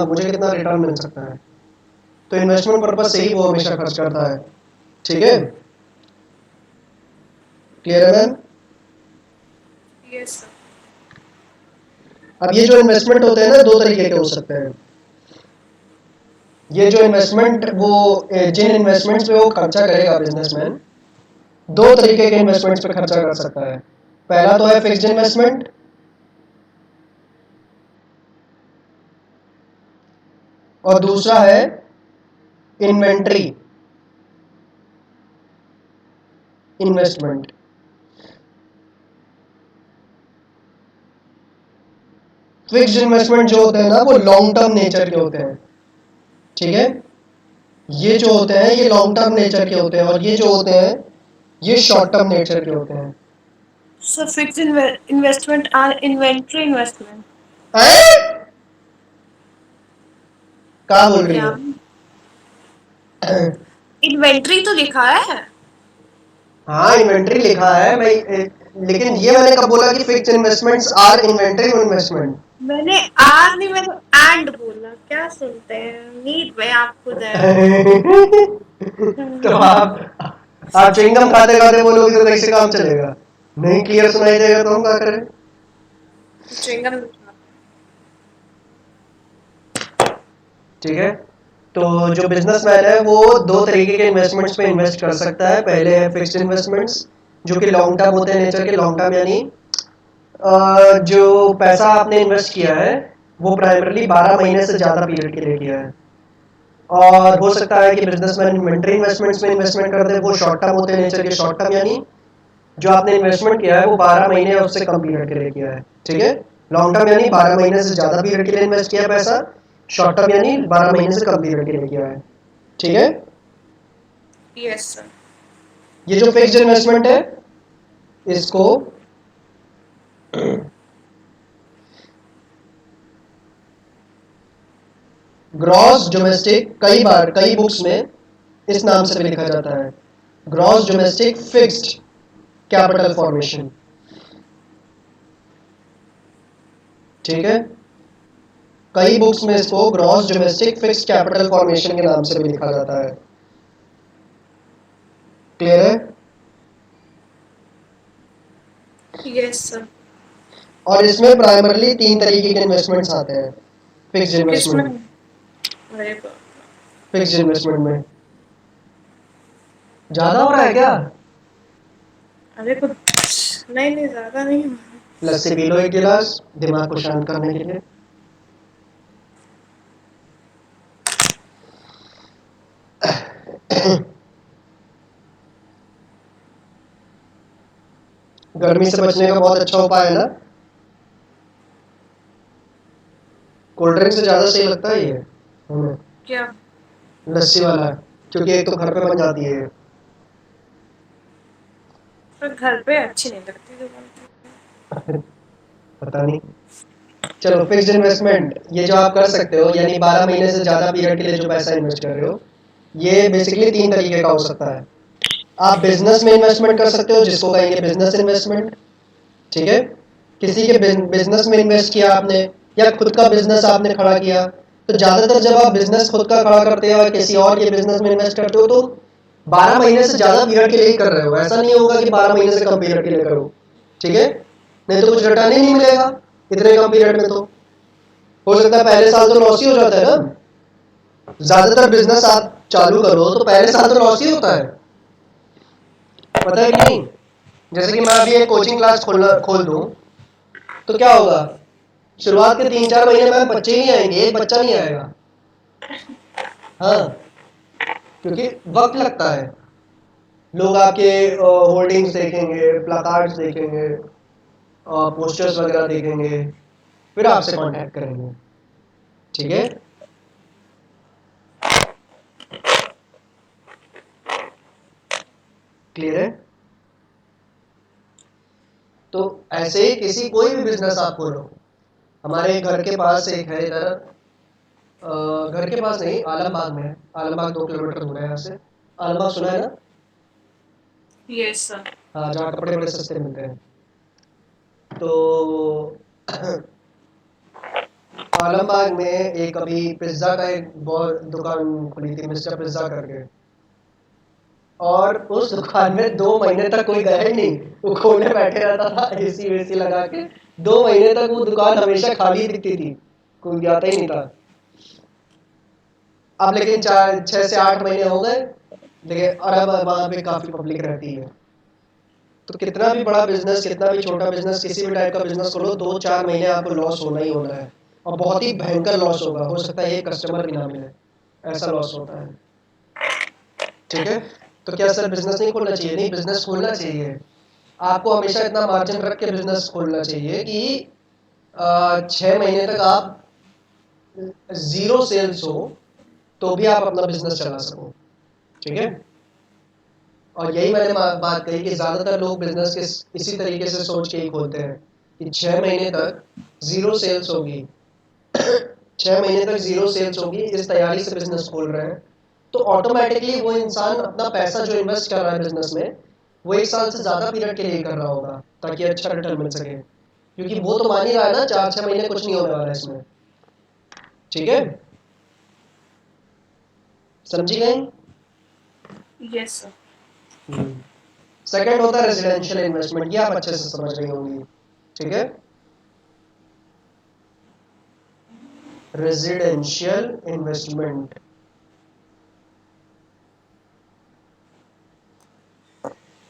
मुझे कितना रिटर्न मिल सकता है, तो इन्वेस्टमेंट पर्पस से ही वो हमेशा खर्च करता है। ठीक है, क्लियर है मैम। Yes sir. अब ये जो इन्वेस्टमेंट होते हैं ना, दो तरीके के हो सकते हैं। ये जो इन्वेस्टमेंट, वो जिन इन्वेस्टमेंट्स पे वो खर्चा करेगा बिजनेसमैन, दो तरीके के इन्वेस्टमेंट्स पे खर्चा कर सकता है। पहला तो है फिक्स्ड इन्वेस्टमेंट, और दूसरा है इन्वेंट्री इन्वेस्टमेंट। फिक्स्ड इन्वेस्टमेंट जो होते हैं ना वो लॉन्ग टर्म नेचर के होते हैं, ठीक है। ये जो होते हैं ये लॉन्ग टर्म नेचर के होते हैं और ये जो होते हैं ये शॉर्ट टर्म नेचर के होते हैं। So fixed investment and inventory investment. क्या बोल रही क्या? हो? इन्वेंट्री तो लिखा है। हाँ इन्वेंट्री लिखा है भाई, लेकिन ये मैंने कब बोला कि fixed investments or inventory investment? मैंने आर नहीं, मैंने एंड बोला। क्या सुनते हैं नीट में आप खुद है। तो आप च्युइंगम खाते खाते बोलोगे तो कैसे काम चलेगा? नहीं क्लियर सुनाई देगा तो हम क्या करें? च्युइंगम ठीक है। तो जो बिजनेसमैन है वो दो तरीके के इन्वेस्टमेंट्स पे इन्वेस्ट कर सकता है। पहले है फिक्स्ड इन्वेस्टमेंट्स जो कि लॉन्ग टर्म होते हैं नेचर के। लॉन्ग टर्म यानी जो पैसा आपने इन्वेस्ट किया है वो प्राइमरली 12 महीने से ज़्यादा पीरियड के लिए किया है। और हो सकता है कि बिजनेसमैन इन्वेंट्री इन्वेस्टमेंट्स में इन्वेस्टमेंट कर दे, वो शॉर्ट टर्म होते हैं नेचर के। शॉर्ट टर्म यानी जो आपने इन्वेस्टमेंट किया है वो 12 महीने या उससे कम पीरियड के लिए किया है, ठीक है। लॉन्ग टर्म यानी 12 महीने से ज़्यादा पीरियड के लिए इन्वेस्ट किया पैसा। शॉर्ट टर्म यानी 12 महीने से कम पीरियड के लिए किया है, ठीक है। Yes sir. ये जो फिक्स्ड इन्वेस्टमेंट है इसको ग्रॉस डोमेस्टिक, कई बार कई बुक्स में इस नाम से भी लिखा जाता है, gross domestic fixed capital formation, ठीक है। कई बुक्स में इसको gross domestic fixed capital formation के नाम से भी लिखा जाता है। क्लियर है? Yes sir. और इसमें प्राइमरली 3 तरीके के इन्वेस्टमेंट्स आते हैं फिक्स्ड इन्वेस्टमेंट। अरे बाप। फिक्स्ड इन्वेस्टमेंट में ज्यादा हो रहा है क्या? अरे कुछ नहीं नहीं, ज्यादा नहीं। लस्सी पी लो एक गिलास दिमाग को शांत करने के लिए। गर्मी से बचने का बहुत अच्छा उपाय है ना, कोल्ड ड्रिंक से ज्यादा सही लगता है ये हमें, क्या? लस्सी वाला, क्योंकि एक तो घर पे बन जाती है। पर घर पे अच्छी नहीं लगती जो बनती है। पता नहीं। चलो फिक्स्ड इन्वेस्टमेंट ये जो आप कर सकते हो यानी 12 महीने से ज्यादा पीरियड के लिए जो पैसा इन्वेस्ट कर रहे हो, ये बेसिकली 3 तरीके का हो सकता है। आप बिजनेस में इन्वेस्टमेंट कर सकते हो जिसको कहेंगे बिजनेस इन्वेस्टमेंट, ठीक है। किसी के बिजनेस में इन्वेस्ट किया आपने या खुद का बिजनेस आपने खड़ा किया, तो ज्यादातर जब आप बिजनेस खुद का खड़ा करते हो या किसी और के बिजनेस में इन्वेस्ट करते हो तो 12 महीने से ज्यादा पीरियड के लिए ही कर रहे हो। ऐसा नहीं होगा कि 12 महीने से कम पीरियड के लिए करो, ठीक है। नहीं तो कुछ रिटर्न ही नहीं मिलेगा इतने कम पीरियड में। तो हो सकता है पहले साल तो लॉस ही हो जाता है ना। ज्यादातर बिजनेस आप चालू करो तो पहले साल तो लॉस ही होता है, पता है कि नहीं। जैसे कि मैं अभी एक कोचिंग क्लास खोल दूं तो क्या होगा, शुरुआत के 3-4 महीने में बच्चे ही नहीं आएंगे, एक बच्चा नहीं आएगा। हाँ, क्योंकि वक्त लगता है। लोग आपके होर्डिंग्स देखेंगे, प्लाकार्ड्स देखेंगे, पोस्टर्स वगैरह देखेंगे, फिर आपसे कांटेक्ट करेंगे, ठीक है। क्लियर है? तो ऐसे ही किसी कोई भी बिजनेस आप खोलो। हमारे घर के पास एक है इधर, घर के पास नहीं, आलमबाग में है। आलमबाग 2 किलोमीटर दूर है यहाँ से। आलमबाग सुना है ना? Yes sir. हाँ, जहाँ कपड़े बड़े सस्ते मिलते हैं। तो आलमबाग में एक अभी पिज्ज़ा का एक बहुत दुकान खुली थी, मिस्टर पिज्ज़ा करके। और उस दुकान में 2 महीने तक कोई गया ही नहीं, वो खोले बैठे रहता था एसी वेसी लगा के। 2 महीने तक वो दुकान हमेशा खाली दिखती थी, कोई जाता ही नहीं था। अब लेकिन 6 से 8 महीने हो गए, देखिए, और अब वहाँ पे काफ़ी पब्लिक रहती है। तो कितना भी बड़ा बिजनेस, कितना भी छोटा बिजनेस, किसी भी टाइप का बिजनेस खोलो, 2-4 महीने आपको लॉस होना ही होना है। और बहुत ही भयंकर लॉस होगा, हो सकता है एक कस्टमर भी ना मिले, ऐसा लॉस होता है। ठीक है, तो क्या सर बिजनेस नहीं खोलना चाहिए? नहीं, बिजनेस खोलना चाहिए। आपको हमेशा इतना मार्जिन रख के बिजनेस खोलना चाहिए कि 6 महीने तक आप जीरो सेल्स हो तो भी आप अपना बिजनेस चला सको। ठीक है, और यही मैंने बात कही कि ज़्यादातर लोग बिजनेस के इसी तरीके से सोच के ही खोलते हैं कि 6 महीने तक जीरो सेल्स होगी 6 महीने तक जीरो सेल्स होगी, इस तैयारी से बिजनेस खोल रहे हैं। तो ऑटोमेटिकली वो इंसान अपना पैसा जो इन्वेस्ट कर रहा है बिजनेस में, वो 1 साल से ज़्यादा पीरियड के लिए कर रहा होगा ताकि अच्छा रिटर्न मिल सके, क्योंकि वो तो मान ही रहा है ना 4-6 महीने कुछ नहीं होने वाला है इसमें। ठीक है, समझी गई? Yes sir. सेकंड होता है रेजिडेंशियल इन्वेस्टमेंट, ये आप अच्छे से समझ गई होंगी। ठीक है, रेजिडेंशियल इन्वेस्टमेंट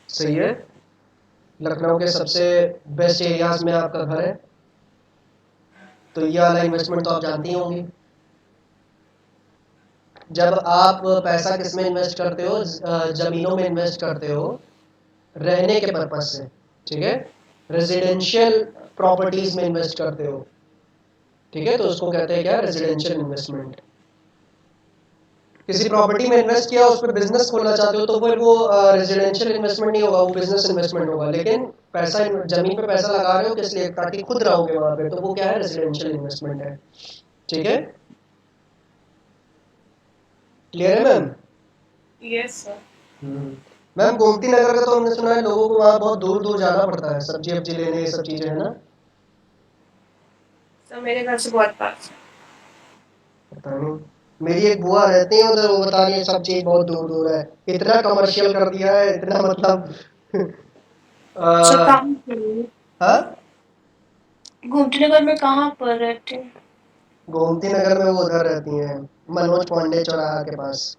सही है। लखनऊ के सबसे बेस्ट एरियाज में आपका घर है, तो ये वाला इन्वेस्टमेंट तो आप जानती होंगी। जब आप पैसा किस में इन्वेस्ट करते हो, जमीनों में इन्वेस्ट करते हो रहने के पर्पज से। ठीक है, रेजिडेंशियल प्रॉपर्टीज में इन्वेस्ट करते हो। ठीक है, तो उसको कहते हैं क्या? Residential investment. किसी प्रॉपर्टी में इन्वेस्ट किया, उस पर बिजनेस खोलना चाहते हो, तो फिर वो रेजिडेंशियल इन्वेस्टमेंट नहीं होगा, वो बिजनेस इन्वेस्टमेंट होगा। लेकिन पैसा जमीन पे पैसा लगा रहे हो किस लिए? ताकि खुद रहोगे वहां पे, तो वो क्या है? रेजिडेंशियल इन्वेस्टमेंट है। ठीक है, क्लियर है ma'am? Yes sir. Ma'am Gomti Nagar का तो हमने सुना है लोगों को वहाँ बहुत दूर दूर जाना पड़ता है सब्जी वब्जी लेने, ये सब चीजें है ना? सर मेरे घर से बहुत पास है। पता नहीं, मेरी एक बुआ रहती है उधर, वो बता रही है सब चीज बहुत दूर दूर है, इतना कमर्शियल कर दिया है, इतना मतलब सर आ, कहाँ पर? हाँ, गोमती नगर में कहाँ पर रहते हैं? गोमती नगर में वो उधर रहती हैं, मनोज पांडे चौराहा के पास।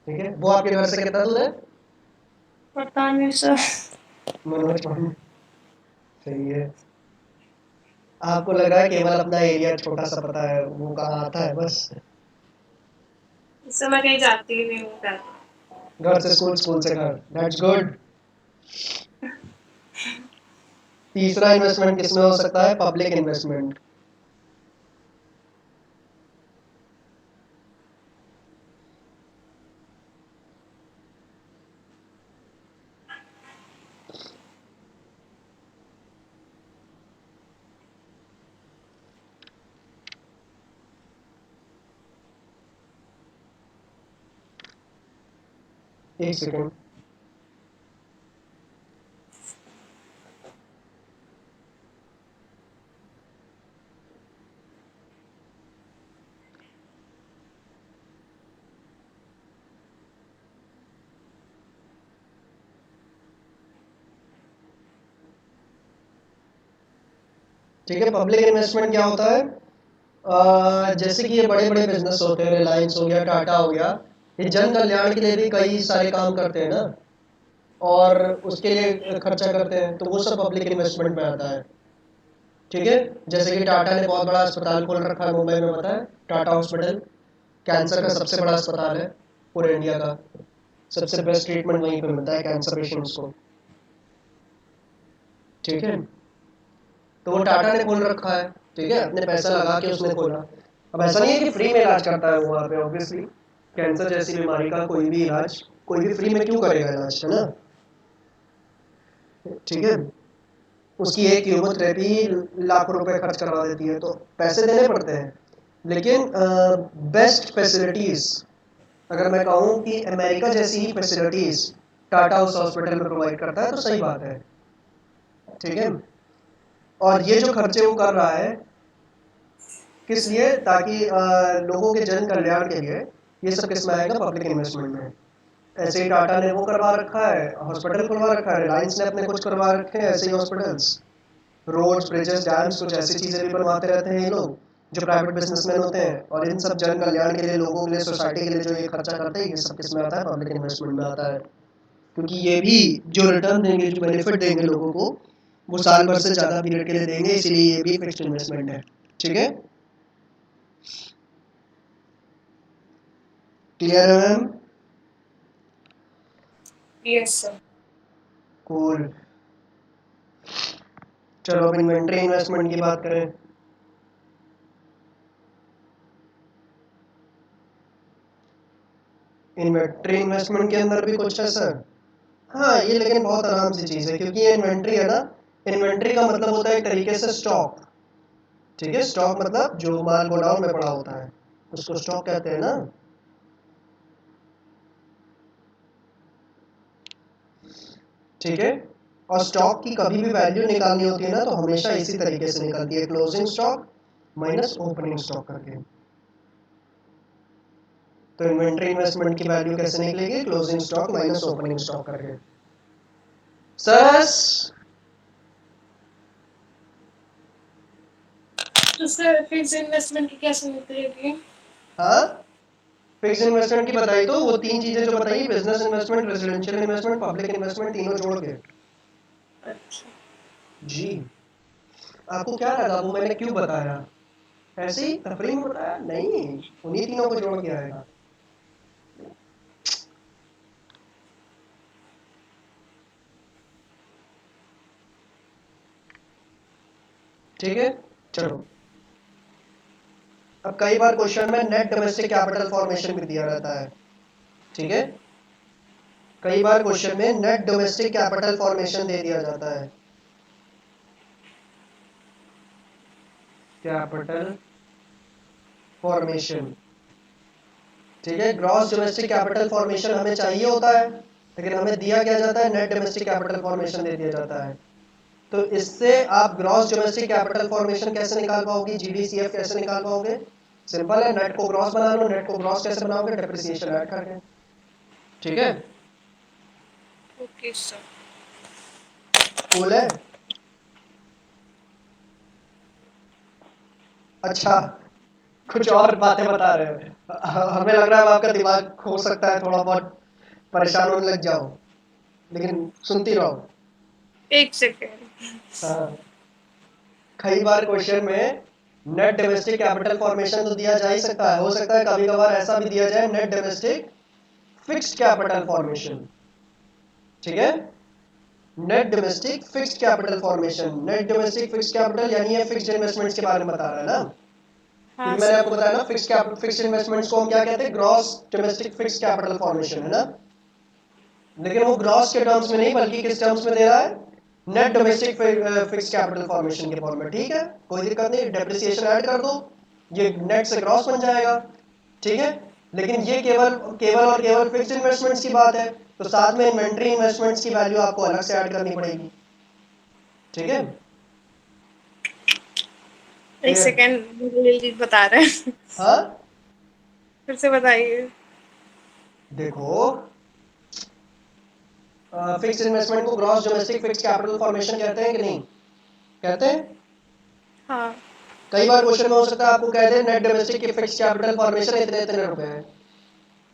ठीक है, वो आपके घर से कितना दूर है? पता नहीं सर। मनोज पांडे, सही है। आपको लगा है केवल अपना एरिया छोटा सा पता है, वो कहाँ आता है बस। इससे मैं कहीं जाती ही नहीं हूँ घर। घर से स्कूल, स्कूल से घर, दैट्स गुड। तीसरा इन्वेस्टमेंट किसमें हो सकता है? Public investment. एक सेकेंड, ठीक है। पब्लिक इन्वेस्टमेंट क्या होता है? जैसे कि ये बड़े बड़े बिजनेस होते हैं, रिलायंस हो गया, टाटा हो गया, ये जन कल्याण के लिए भी कई सारे काम करते हैं ना, और उसके लिए खर्चा करते हैं, तो वो सब पब्लिक इन्वेस्टमेंट में आता है। ठीक है, जैसे कि टाटा ने बहुत बड़ा अस्पताल खोल रखा है मुंबई में, पता है? टाटा हॉस्पिटल कैंसर का सबसे बड़ा अस्पताल है पूरे इंडिया का, सबसे बेस्ट ट्रीटमेंट वहीं पे मिलता है कैंसर पेशेंट्स को। ठीक है, तो वो टाटा ने खोल रखा है। ठीक है, अपने पैसा लगा के उसने खोला। अब ऐसा नहीं है कि फ्री में इलाज करता है वो वहाँ पे, ऑब्वियसली कैंसर जैसी बीमारी का कोई भी इलाज कोई भी फ्री में क्यों करेगा इलाज, है ना? ठीक है, उसकी एक कीमोथेरेपी लाखों रुपए खर्च करवा देती है, तो पैसे देने पड़ते हैं। लेकिन बेस्ट फैसिलिटीज, अगर मैं कहूँ कि अमेरिका जैसी ही फैसिलिटीज टाटा उस हॉस्पिटल में प्रोवाइड करता है, तो सही बात है। ठीक है, और ये जो खर्चे वो कर रहा है किस लिए? ताकि लोगों के जन कल्याण के लिए। ये सब किस में आएगा? पब्लिक इन्वेस्टमेंट में। ऐसे ही टाटा ने वो करवा रखा है, हॉस्पिटल खुलवा रखा है, रिलायंस ने अपने कुछ करवा रखे हैं ऐसे ही हॉस्पिटल्स, रोड्स, ब्रिजेस, डैम्स, कुछ ऐसी चीजें भी बनवाते रहते हैं ये लोग। जो प्राइवेट बिजनेसमैन होते हैं और इन सब जन कल्याण के लिए, लोगों के लिए, सोसाइटी के लिए जो ये खर्चा करते हैं, ये सब किस में आता है? पब्लिक इन्वेस्टमेंट में आता है। क्योंकि ये भी जो रिटर्न देंगे, जो बेनिफिट देंगे लोगों को, वो साल भर से ज़्यादा पीरियड के लिए देंगे, इसीलिए ये भी फिक्स्ड इन्वेस्टमेंट है। ठीक है, क्लियर है मैम? Yes sir. कूल। चलो अब इन्वेंट्री इन्वेस्टमेंट की बात करें। इन्वेंट्री इन्वेस्टमेंट के अंदर भी कुछ है सर? हाँ, ये लेकिन बहुत आराम सी चीज़ है, क्योंकि ये इन्वेंट्री है ना, इन्वेंट्री का मतलब होता है एक तरीके से स्टॉक। ठीक है, स्टॉक मतलब जो माल गोडाउन में पड़ा होता है, उसको स्टॉक कहते हैं ना। ठीक है, और स्टॉक की कभी भी वैल्यू निकालनी होती है ना, तो हमेशा इसी तरीके से निकलती है, closing stock minus opening stock करके। तो इन्वेंट्री इन्वेस्टमेंट की वैल्यू कैसे निकलेगी? Closing stock minus opening stock करके। सरस तो सर फिक्स इन्वेस्टमेंट की कैसे निकलेगी? हाँ, फिक्स इन्वेस्टमेंट की बताई तो, वो तीन चीजें जो बताई, business investment, residential investment, public investment, तीनों जोड़ के। अच्छा। जी, आपको क्या लगा वो मैंने क्यों बताया? ऐसे ही तफरी में बताया? नहीं, उन्हीं तीनों को जोड़ के आएगा। ठीक है, चलो। अब कई बार क्वेश्चन में नेट डोमेस्टिक कैपिटल फॉर्मेशन भी दिया रहता है। ठीक है, कई बार क्वेश्चन में नेट डोमेस्टिक कैपिटल फॉर्मेशन दे दिया जाता है। Capital formation. ठीक है, ग्रॉस डोमेस्टिक कैपिटल फॉर्मेशन हमें चाहिए होता है, लेकिन हमें दिया क्या जाता है? नेट डोमेस्टिक कैपिटल फॉर्मेशन दे दिया जाता है। तो इससे आप ग्रॉस डोमेस्टिक कैपिटल फॉर्मेशन कैसे निकाल पाओगे? जीडीसीएफ कैसे निकाल पाओगे? सिंपल है, नेट को ग्रॉस बना लो। नेट को ग्रॉस कैसे बनाओगे? डेप्रिसिएशन ऐड करके। ठीक है, ओके सर। कूल है। अच्छा, कुछ और बातें बता रहे हो। हमें लग रहा है अब आपका दिमाग हो सकता है थोड़ा बहुत परेशान होने लग जाओ, लेकिन सुनती रहो। एक सेकेंड। हाँ, कई बार क्वेश्चन में नेट डोमेस्टिक कैपिटल फॉर्मेशन तो दिया जा ही सकता है, हो सकता है कभी कभार ऐसा भी दिया जाए, net domestic fixed capital formation. ठीक है, net domestic fixed capital formation. Net domestic fixed capital यानी ये फिक्स्ड इन्वेस्टमेंट्स के बारे में बता रहा है ना, हाँ क्योंकि मैंने सर। आपको बताया ना, फिक्स्ड इन्वेस्टमेंट्स को हम क्या कहते हैं? Gross domestic fixed capital formation, है ना। लेकिन वो ग्रॉस के टर्म्स में नहीं, बल्कि किस टर्म्स में दे रहा है? Net domestic fixed capital formation के फॉर्म में। ठीक है, कोई दिक्कत नहीं, डेप्रिसिएशन ऐड कर दो, ये नेट से ग्रॉस बन जाएगा। ठीक है, लेकिन ये केवल केवल और केवल फिक्स्ड इन्वेस्टमेंट्स की बात है, तो साथ में इन्वेंट्री इन्वेस्टमेंट्स की वैल्यू आपको अलग से ऐड करनी पड़ेगी। ठीक है, एक क्लियर? सेकेंड, जल्दी बता रहे हैं। हाँ, फिर से बताइए। देखो, फिक्स्ड इन्वेस्टमेंट को gross domestic fixed capital formation कहते हैं कि नहीं कहते हैं? हाँ। कई बार क्वेश्चन में हो सकता है आपको कह दे नेट डोमेस्टिक की फिक्स्ड कैपिटल फॉर्मेशन इतने इतने रुपए है,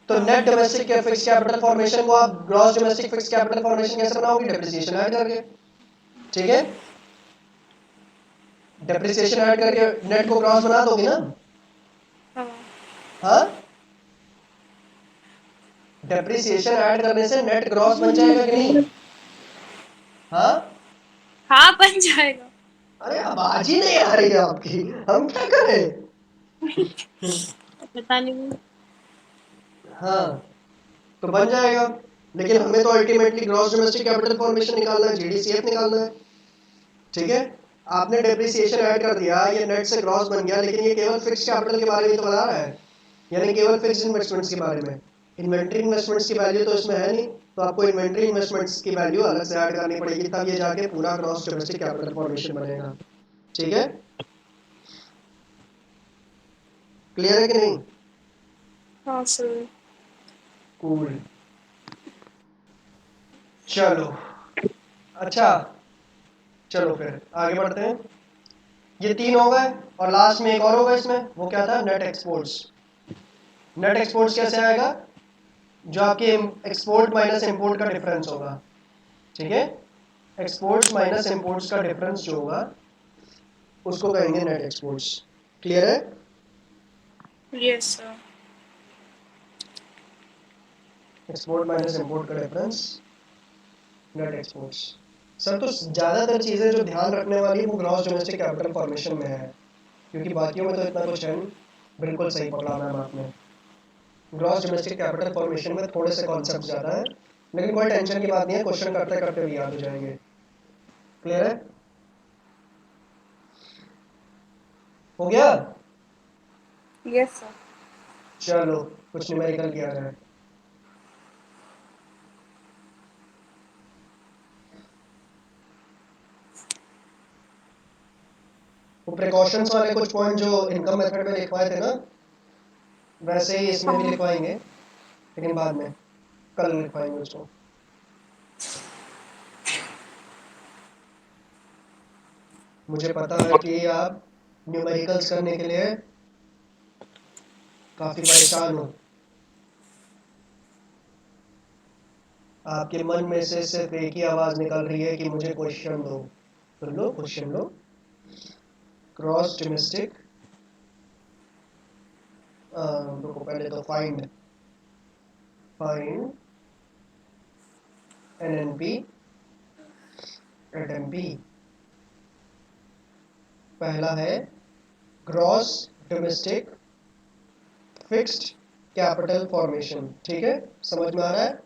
तो हाँ। नेट डोमेस्टिक के फिक्स्ड कैपिटल फॉर्मेशन को आप gross domestic fixed capital formation कैसे बनाओगे? डेप्रिसिएशन ऐड करके। ठीक है, डेप्रिसिएशन ऐड करके नेट को ग्रॉस बना दोगे ना। हाँ। हाँ, डेप्रिसिएशन ऐड करने से नेट ग्रॉस बन जाएगा कि नहीं? हाँ, हाँ बन जाएगा। अरे आवाज ही नहीं आ रही है आपकी, हम क्या करें? पता नहीं। हाँ, तो बन जाएगा, लेकिन हमें तो ultimately gross domestic capital formation निकालना है, जीडीसीएफ निकालना है। ठीक है, आपने डेप्रिसिएशन ऐड कर दिया, ये नेट से ग्रॉस बन गया, लेकिन ये केवल फिक्स्ड कैपिटल के बारे में तो बता रहा है, यानी केवल फिक्स्ड इन्वेस्टमेंट्स के बारे में। इन्वेंट्री इन्वेस्टमेंट्स की वैल्यू तो इसमें है नहीं, तो आपको इन्वेंट्री इन्वेस्टमेंट्स की वैल्यू अलग से ऐड करनी पड़ेगी, तब ये जाके पूरा ग्रॉस डोमेस्टिक कैपिटल फॉर्मेशन बनेगा। ठीक है, क्लियर है कि नहीं? हाँ सर। कूल, चलो। अच्छा, चलो फिर आगे बढ़ते हैं। ये 3 हो गए और लास्ट में एक और होगा इसमें, वो क्या था, नेट एक्सपोर्ट्स। नेट एक्सपोर्ट्स कैसे आएगा, जो आपके एक्सपोर्ट माइनस इंपोर्ट का डिफरेंस होगा, ठीक है, एक्सपोर्ट्स माइनस इंपोर्ट्स का डिफरेंस जो होगा उसको कहेंगे नेट एक्सपोर्ट्स। क्लियर है? Yes sir. Export minus import का डिफरेंस नेट एक्सपोर्ट्स। सर तो ज़्यादातर चीज़ें जो ध्यान रखने वाली है वो ग्रॉस डोमेस्टिक कैपिटल फॉर्मेशन में है, क्योंकि बाकियों में तो इतना कुछ है नहीं। बिल्कुल सही पकड़ा मैम आपने। ग्रॉस डोमेस्टिक कैपिटल फॉर्मेशन में थोड़े से कॉन्सेप्ट ज़्यादा है, लेकिन कोई टेंशन की बात नहीं है, क्वेश्चन करते करते भी याद हो जाएंगे। क्लियर है? हो गया? Yes sir. चलो कुछ न्यूमेरिकल किया जाए। वो प्रिकॉशंस वाले कुछ पॉइंट जो इनकम मेथड में लिखवाए थे ना, वैसे ही इसमें भी लिखवाएंगे, लेकिन बाद में कल लिखवाएंगे उसको। मुझे पता है कि आप न्यूमेरिकल्स करने के लिए काफ़ी परेशान हो, आपके मन में से सिर्फ एक ही आवाज़ निकल रही है कि मुझे क्वेश्चन दो। तो लो क्वेश्चन लो। क्रॉस डोमेस्टिक, रुको पहले तो find find NNP at MP. पहला है gross domestic fixed capital formation, ठीक है, समझ में आ रहा है?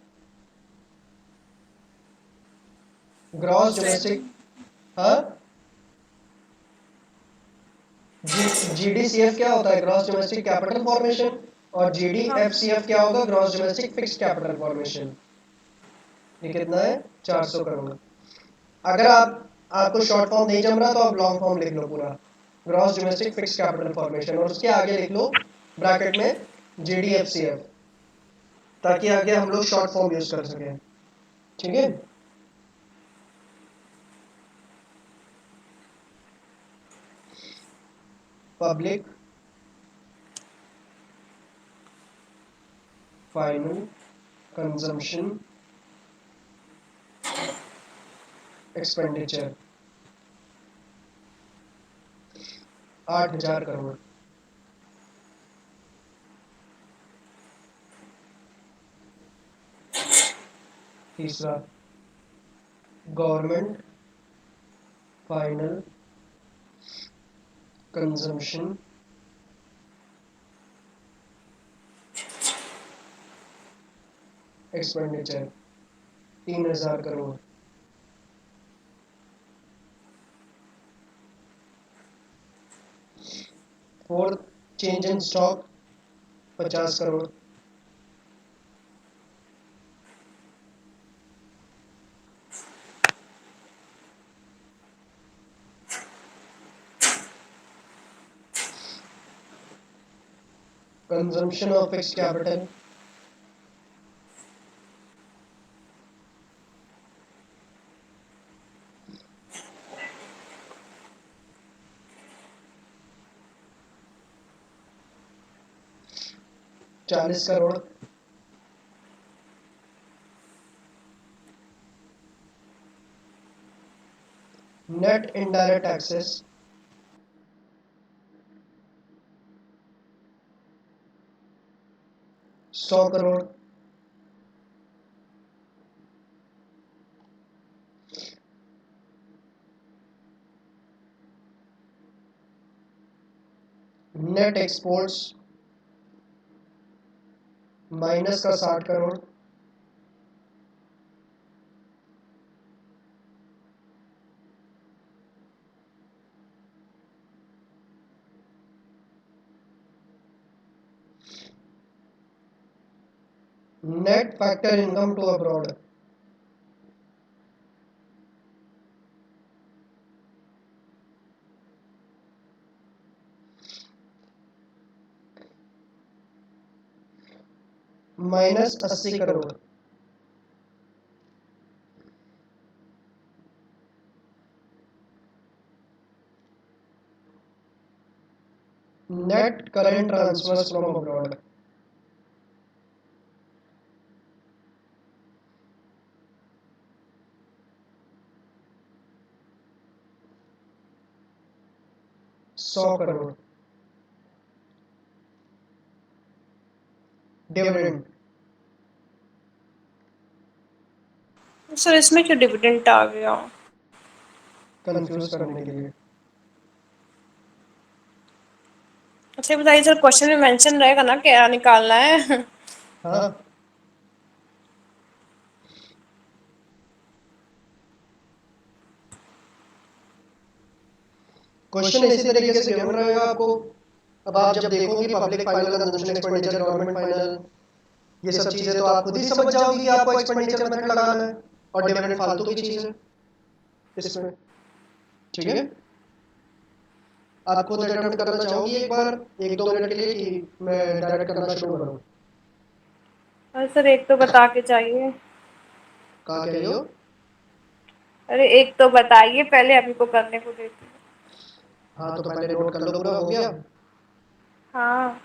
ग्रॉस डोमेस्टिक, हाँ, जीडीसीएफ क्या होता है, ग्रॉस डोमेस्टिक कैपिटल फॉर्मेशन, और जीडीएफसीएफ क्या होगा, gross domestic fixed capital formation. ये कितना है, 400 करोड़। अगर आपको शॉर्ट फॉर्म नहीं जम रहा तो आप लॉन्ग फॉर्म लिख लो पूरा, gross domestic fixed capital formation, और उसके आगे लिख लो ब्रैकेट में जीडीएफसीएफ, ताकि आगे हम लोग शॉर्ट फॉर्म यूज कर सकें, ठीक है। Public final consumption expenditure 8,000 crore. तीसरा, government final consumption expenditure 3,000 crore. Fourth, change in stock 50 crore. Consumption of fixed capital 40 crore. Net indirect taxes 100 crore. Net exports minus का 60 crore. Net factor income to abroad minus 80 crore. Net current transfers from abroad. $100 dividend. Sir इसमें क्यों dividend आ गया? Confuse करने के लिए। अच्छा बताइए sir, question में मेंशन रहेगा ना क्या निकालना है? हाँ, क्वेश्चन इसी तरीके से गिवन रहेगा आपको। अब आप जब देखोगे public final consumption expenditure, government final, ये सब चीजें तो आप खुद ही समझ जाओगी कि आपको एक्सपेंडिचर मेथड लगाना है, और डिविडेंड फालतू की चीज है इसमें। ठीक है, आप खुद अटेम्प्ट करना चाहोगी एक बार, 1-2 मिनट के लिए, कि मैं डायरेक्ट करना शुरू करूँ? अरे सर एक तो बता के चाहिए। कहा कह रही हो? अरे एक तो बताइए पहले, अभी को करने को देती हूँ। हाँ तो पहले नोट कर लो, पूरा हो गया? हाँ।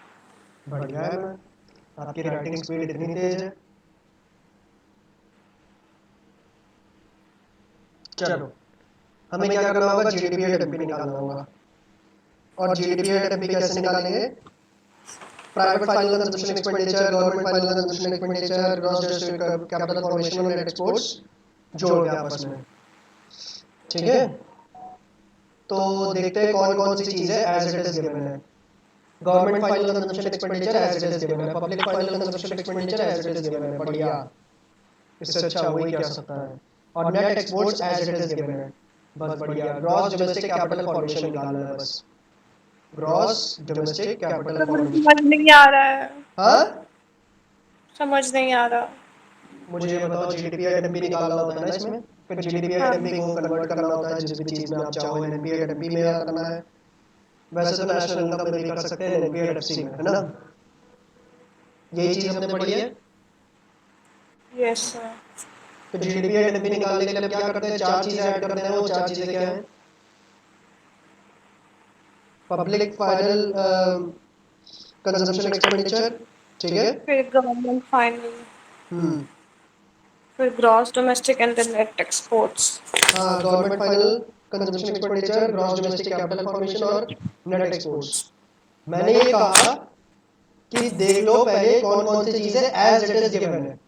बढ़िया है मैम, आपकी राइटिंग स्पीड इतनी तेज है। चलो, हमें क्या करना होगा, जीडीपी एंड एमपी निकालना होगा। और जीडीपी एंड एमपी कैसे निकालेंगे? Private final consumption expenditure, government final consumption expenditure, gross capital formation और नेट एक्सपोर्ट्स जोड़ के आपस में। ठीक है, तो देखते हैं कौन कौन सी चीज़ है एज इट इज गिवन है। Government final consumption expenditure as it is given है, public final consumption expenditure as it is given है। बढ़िया, इससे अच्छा वही क्या सकता है। और net exports as it is given है, बस बढ़िया। ग्रॉस डोमेस्टिक कैपिटल फॉर्मेशन निकालना है बस, ग्रॉस डोमेस्टिक कैपिटल समझ फॉर्मेशन। नहीं आ रहा है। हाँ, समझ नहीं आ रहा। मुझे ये बताओ, जीडीपी एंड एमपी निकालना होता है ना इसमें, फिर जीडीपी एंड हाँ। एमपी को कन्वर्ट करना होता है जिस भी चीज़ में आप चाहो, एनएनपी एंड एमपी में करना है। वैसे तो नेशनल इनकम में भी कर सकते हैं, एनएनपी एंड एफसी में, है ना? यही चीज़ हमने पढ़ी है। Yes sir. तो जीडीपी एंड एमपी निकालने के लिए क्या करते हैं, 4 चीज़ें ऐड करते हैं। वो 4 चीज़ें क्या हैं? पब्लिक फाइनल कंजम्पशन एक्सपेंडिचर, ठीक है। फिर गवर्नमेंट फाइनल, हम्म, फिर gross domestic and the net exports. हाँ, government final consumption expenditure, gross domestic capital formation और नेट एक्सपोर्ट्स। मैंने ये कहा कि देख लो पहले कौन कौन सी चीज़ें एज इट इज गिवन है।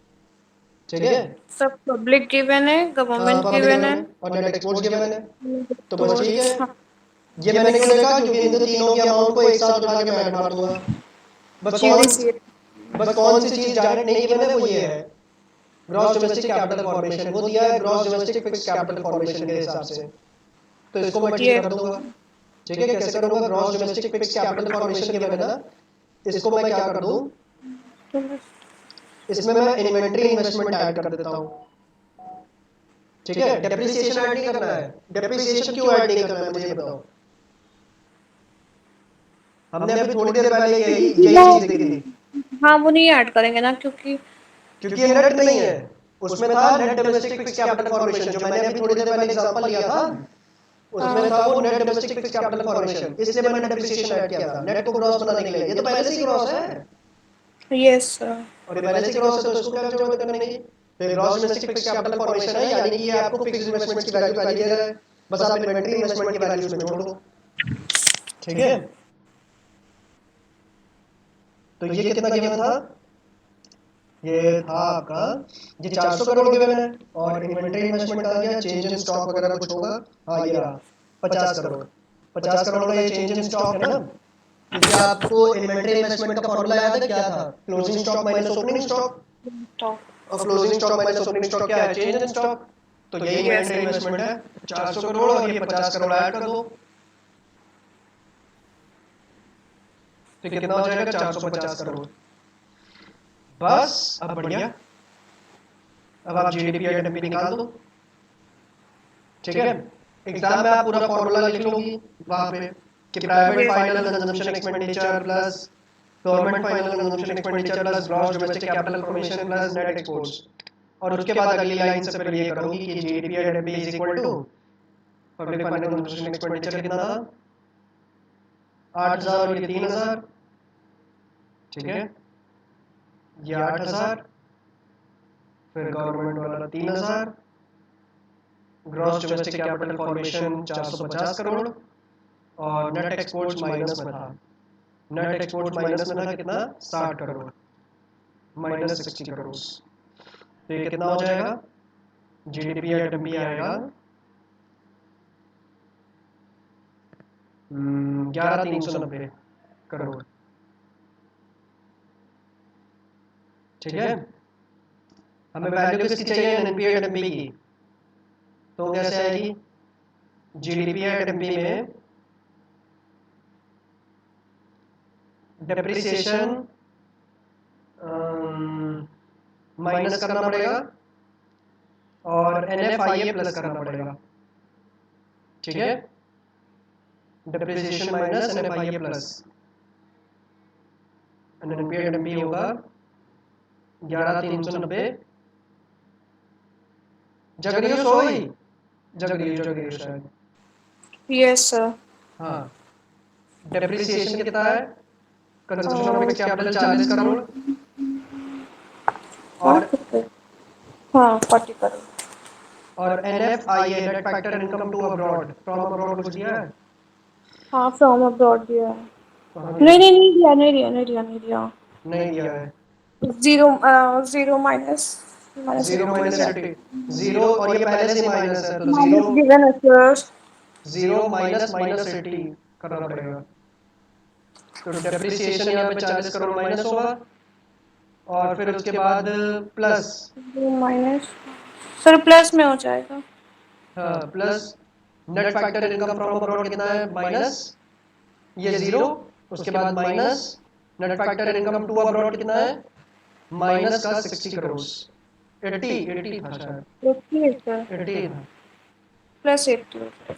ठीक है, सब पब्लिक गिवन है, हाँ गवर्नमेंट पब्लिक गिवन गिवन है। है और नेट एक्सपोर्ट्स गिवन है, तो बस ठीक है। हाँ। ये मैंने क्यों देखा, क्योंकि इन तीनों के अमाउंट को एक साथ उठा के मैं ऐड मार दूंगा। बस कौन यूएसए। बस कौन सी चीज़ डायरेक्ट नहीं गिवन है, वो ये है, ग्रॉस डोमेस्टिक कैपिटल फॉर्मेशन। वो दिया है gross domestic fix capital formation के हिसाब से, तो इसको मैं ठीक ये कर दूंगा। ठीक है, कैसे करूंगा? Gross domestic fix capital formation given है ना, इसको मैं क्या कर दूं, इसमें मैं इन्वेंट्री इन्वेस्टमेंट ऐड कर देता हूँ। ठीक है, डेप्रिसिएशन ऐड नहीं करना है। डेप्रिसिएशन क्यों ऐड नहीं करना है, मुझे ये बताओ। हमने अभी थोड़ी देर पहले यही यही चीज देखी थी। हाँ वो नहीं ऐड करेंगे ना, क्योंकि क्योंकि ये नेट नहीं है, उसमें था net domestic fix capital formation, जो मैंने अभी थोड़ी देर पहले एग्जांपल लिया था, उसमें था वो net domestic fix capital formation. इसलिए मैंने डेप्रिसिएशन ऐड किया था नेट को ग्रॉस बनाने के लिए। ये तो पहले से ही ग्रॉस है, यस। और ये पहले से ग्रॉस है, तो इसको क्या जरूरत करने की। तो gross domestic fix capital formation है, यानी कि ये आपको फिक्स इन्वेस्टमेंट्स की वैल्यू पहले दे रहा है, बस आप इन्वेंटरी इन्वेस्टमेंट की वैल्यू उसमें जोड़ दो। ठीक है, तो ये कितना गिवन था, ये था आपका, ये 400 करोड़ गिवन है। और इन्वेंटरी इन्वेस्टमेंट आ गया, चेंज इन स्टॉक वगैरह कुछ होगा, हाँ ये रहा 50 करोड़। 50 करोड़ का ये चेंज इन स्टॉक है ना, क्योंकि आपको इन्वेंटरी इन्वेस्टमेंट का फॉर्मूला याद है क्या था, closing stock minus opening stock. और closing stock minus opening stock क्या है, चेंज इन स्टॉक। तो यही यस। इन्वेंटरी इन्वेस्टमेंट है, 400 करोड़, और ये 50 करोड़ ऐड कर दो, तो कितना हो जाएगा, 450 करोड़। बस अब बढ़िया, अब आप जीडीपी और एमपी निकाल दो। ठीक है, एग्जाम में आप पूरा फॉर्मूला लिख लोगी वहां पे, कि private final consumption expenditure plus government final consumption expenditure plus gross domestic capital formation plus net exports. और उसके बाद अगली लाइन से फिर ये करूंगी कि GDP and MP is equal to public final consumption expenditure कितना था, 8,000 और ये 3,000, ठीक है, ये 8,000, फिर गवर्नमेंट वाला 3,000, gross domestic capital formation 450 crore, और नेट एक्सपोर्ट्स माइनस में था, नेट एक्सपोर्ट्स माइनस में था कितना, 60 करोड़, माइनस 60 करोड़। तो ये कितना हो जाएगा, जीडीपी एट एमपी आएगा 11,390 करोड़, ठीक है। हमें वैल्यू किसकी चाहिए, एनपी एट एमपी की, तो कैसे आएगी, जीडीपी एट एमपी में डेप्रिसिएशन माइनस करना पड़ेगा और एनएफआईए प्लस करना पड़ेगा, ठीक है, depreciation minus NFIA plus, NP at MP होगा 11,390। जग रही हो, सो गई, जग रही हो शायद, यस सर। हाँ। डेप्रिसिएशन कितना है, consumption of fixed capital 40 crore, और 40, हाँ 40 करोड़। और NFIA net factor income to abroad, from abroad कुछ दिया है, हाँ फ्रॉम अब्रॉड दिया है। कहाँ नहीं दिया है? नहीं नहीं दिया, नहीं दिया, नहीं दिया, नहीं दिया। नहीं दिया है, zero, zero minus, minus zero 80 minus दिया। 80, जीरो, और ये पहले से माइनस है तो जीरो, माइनस गिवन है सर। जीरो माइनस माइनस 80 करना पड़ेगा, तो डेप्रिसिएशन यहाँ पे 40 करोड़ माइनस होगा, और फिर उसके बाद plus, zero minus, sir plus में हो जाएगा। हाँ plus, net factor income from abroad कितना है, माइनस, ये जीरो, उसके बाद minus, net factor income to abroad कितना है, माइनस का 60 करोड़, 80 था शायद, 80 है सर, 80 था, प्लस 80 हो जाएगा।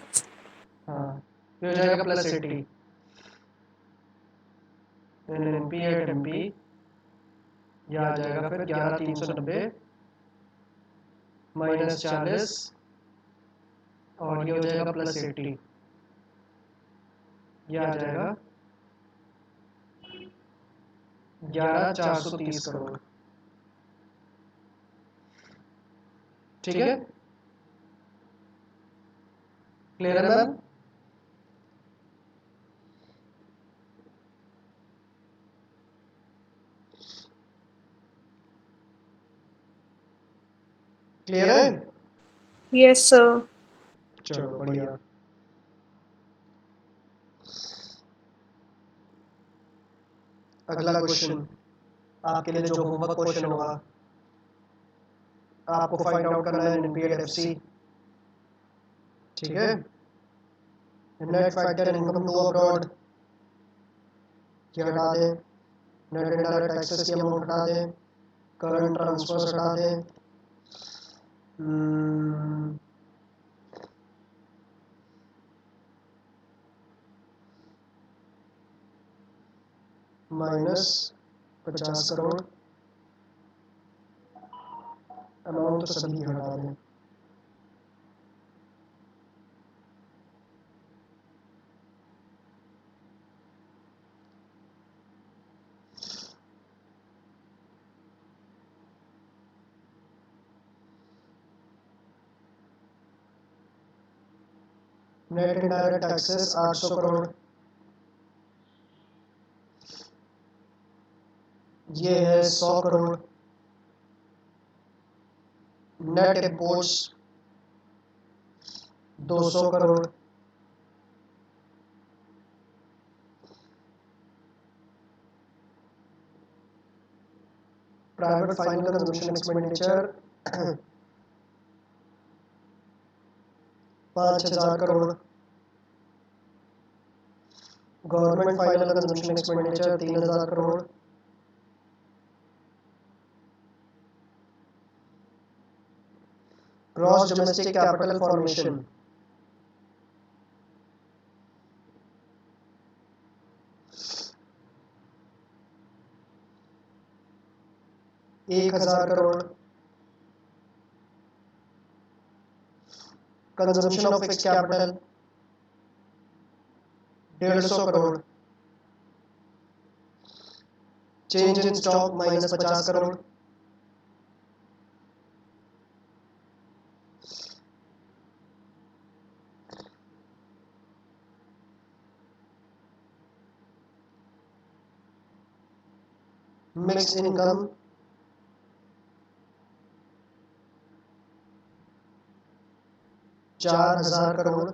हाँ, ये हो जाएगा प्लस 80, एनपी एट एमपी, यह आ जाएगा फिर 11,390 माइनस 40, और ये हो जाएगा प्लस 80, यह आ जाएगा 11,430 करोड़, ठीक है, क्लियर है मैम। क्लियर है, यस सर। चलो बढ़िया। अगला क्वेश्चन आपके लिए जो होमवर्क क्वेश्चन होगा, आपको फाइंड आउट करना है एनपी एट एफसी, ठीक है, net factor income to abroad ये हटा दें, नेट इनडायरेक्ट टैक्सेस की अमाउंट हटा दें, करंट ट्रांसफर्स हटा दें, माइनस 50 करोड़, अमाउंट तो सभी हटा दें, नेट इनडायरेक्ट टैक्सेस 800 करोड़, ये है 100 crore, net imports 200 crore, private final consumption expenditure 5,000 crore, government final consumption expenditure 3,000 crore, gross domestic capital formation 1,000 crore, consumption of fixed capital 150 crore, change in stock -50 crore. Mixed income 4,000 crore.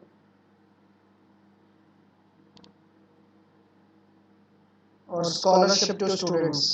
और स्कॉलरशिप टू स्टूडेंट्स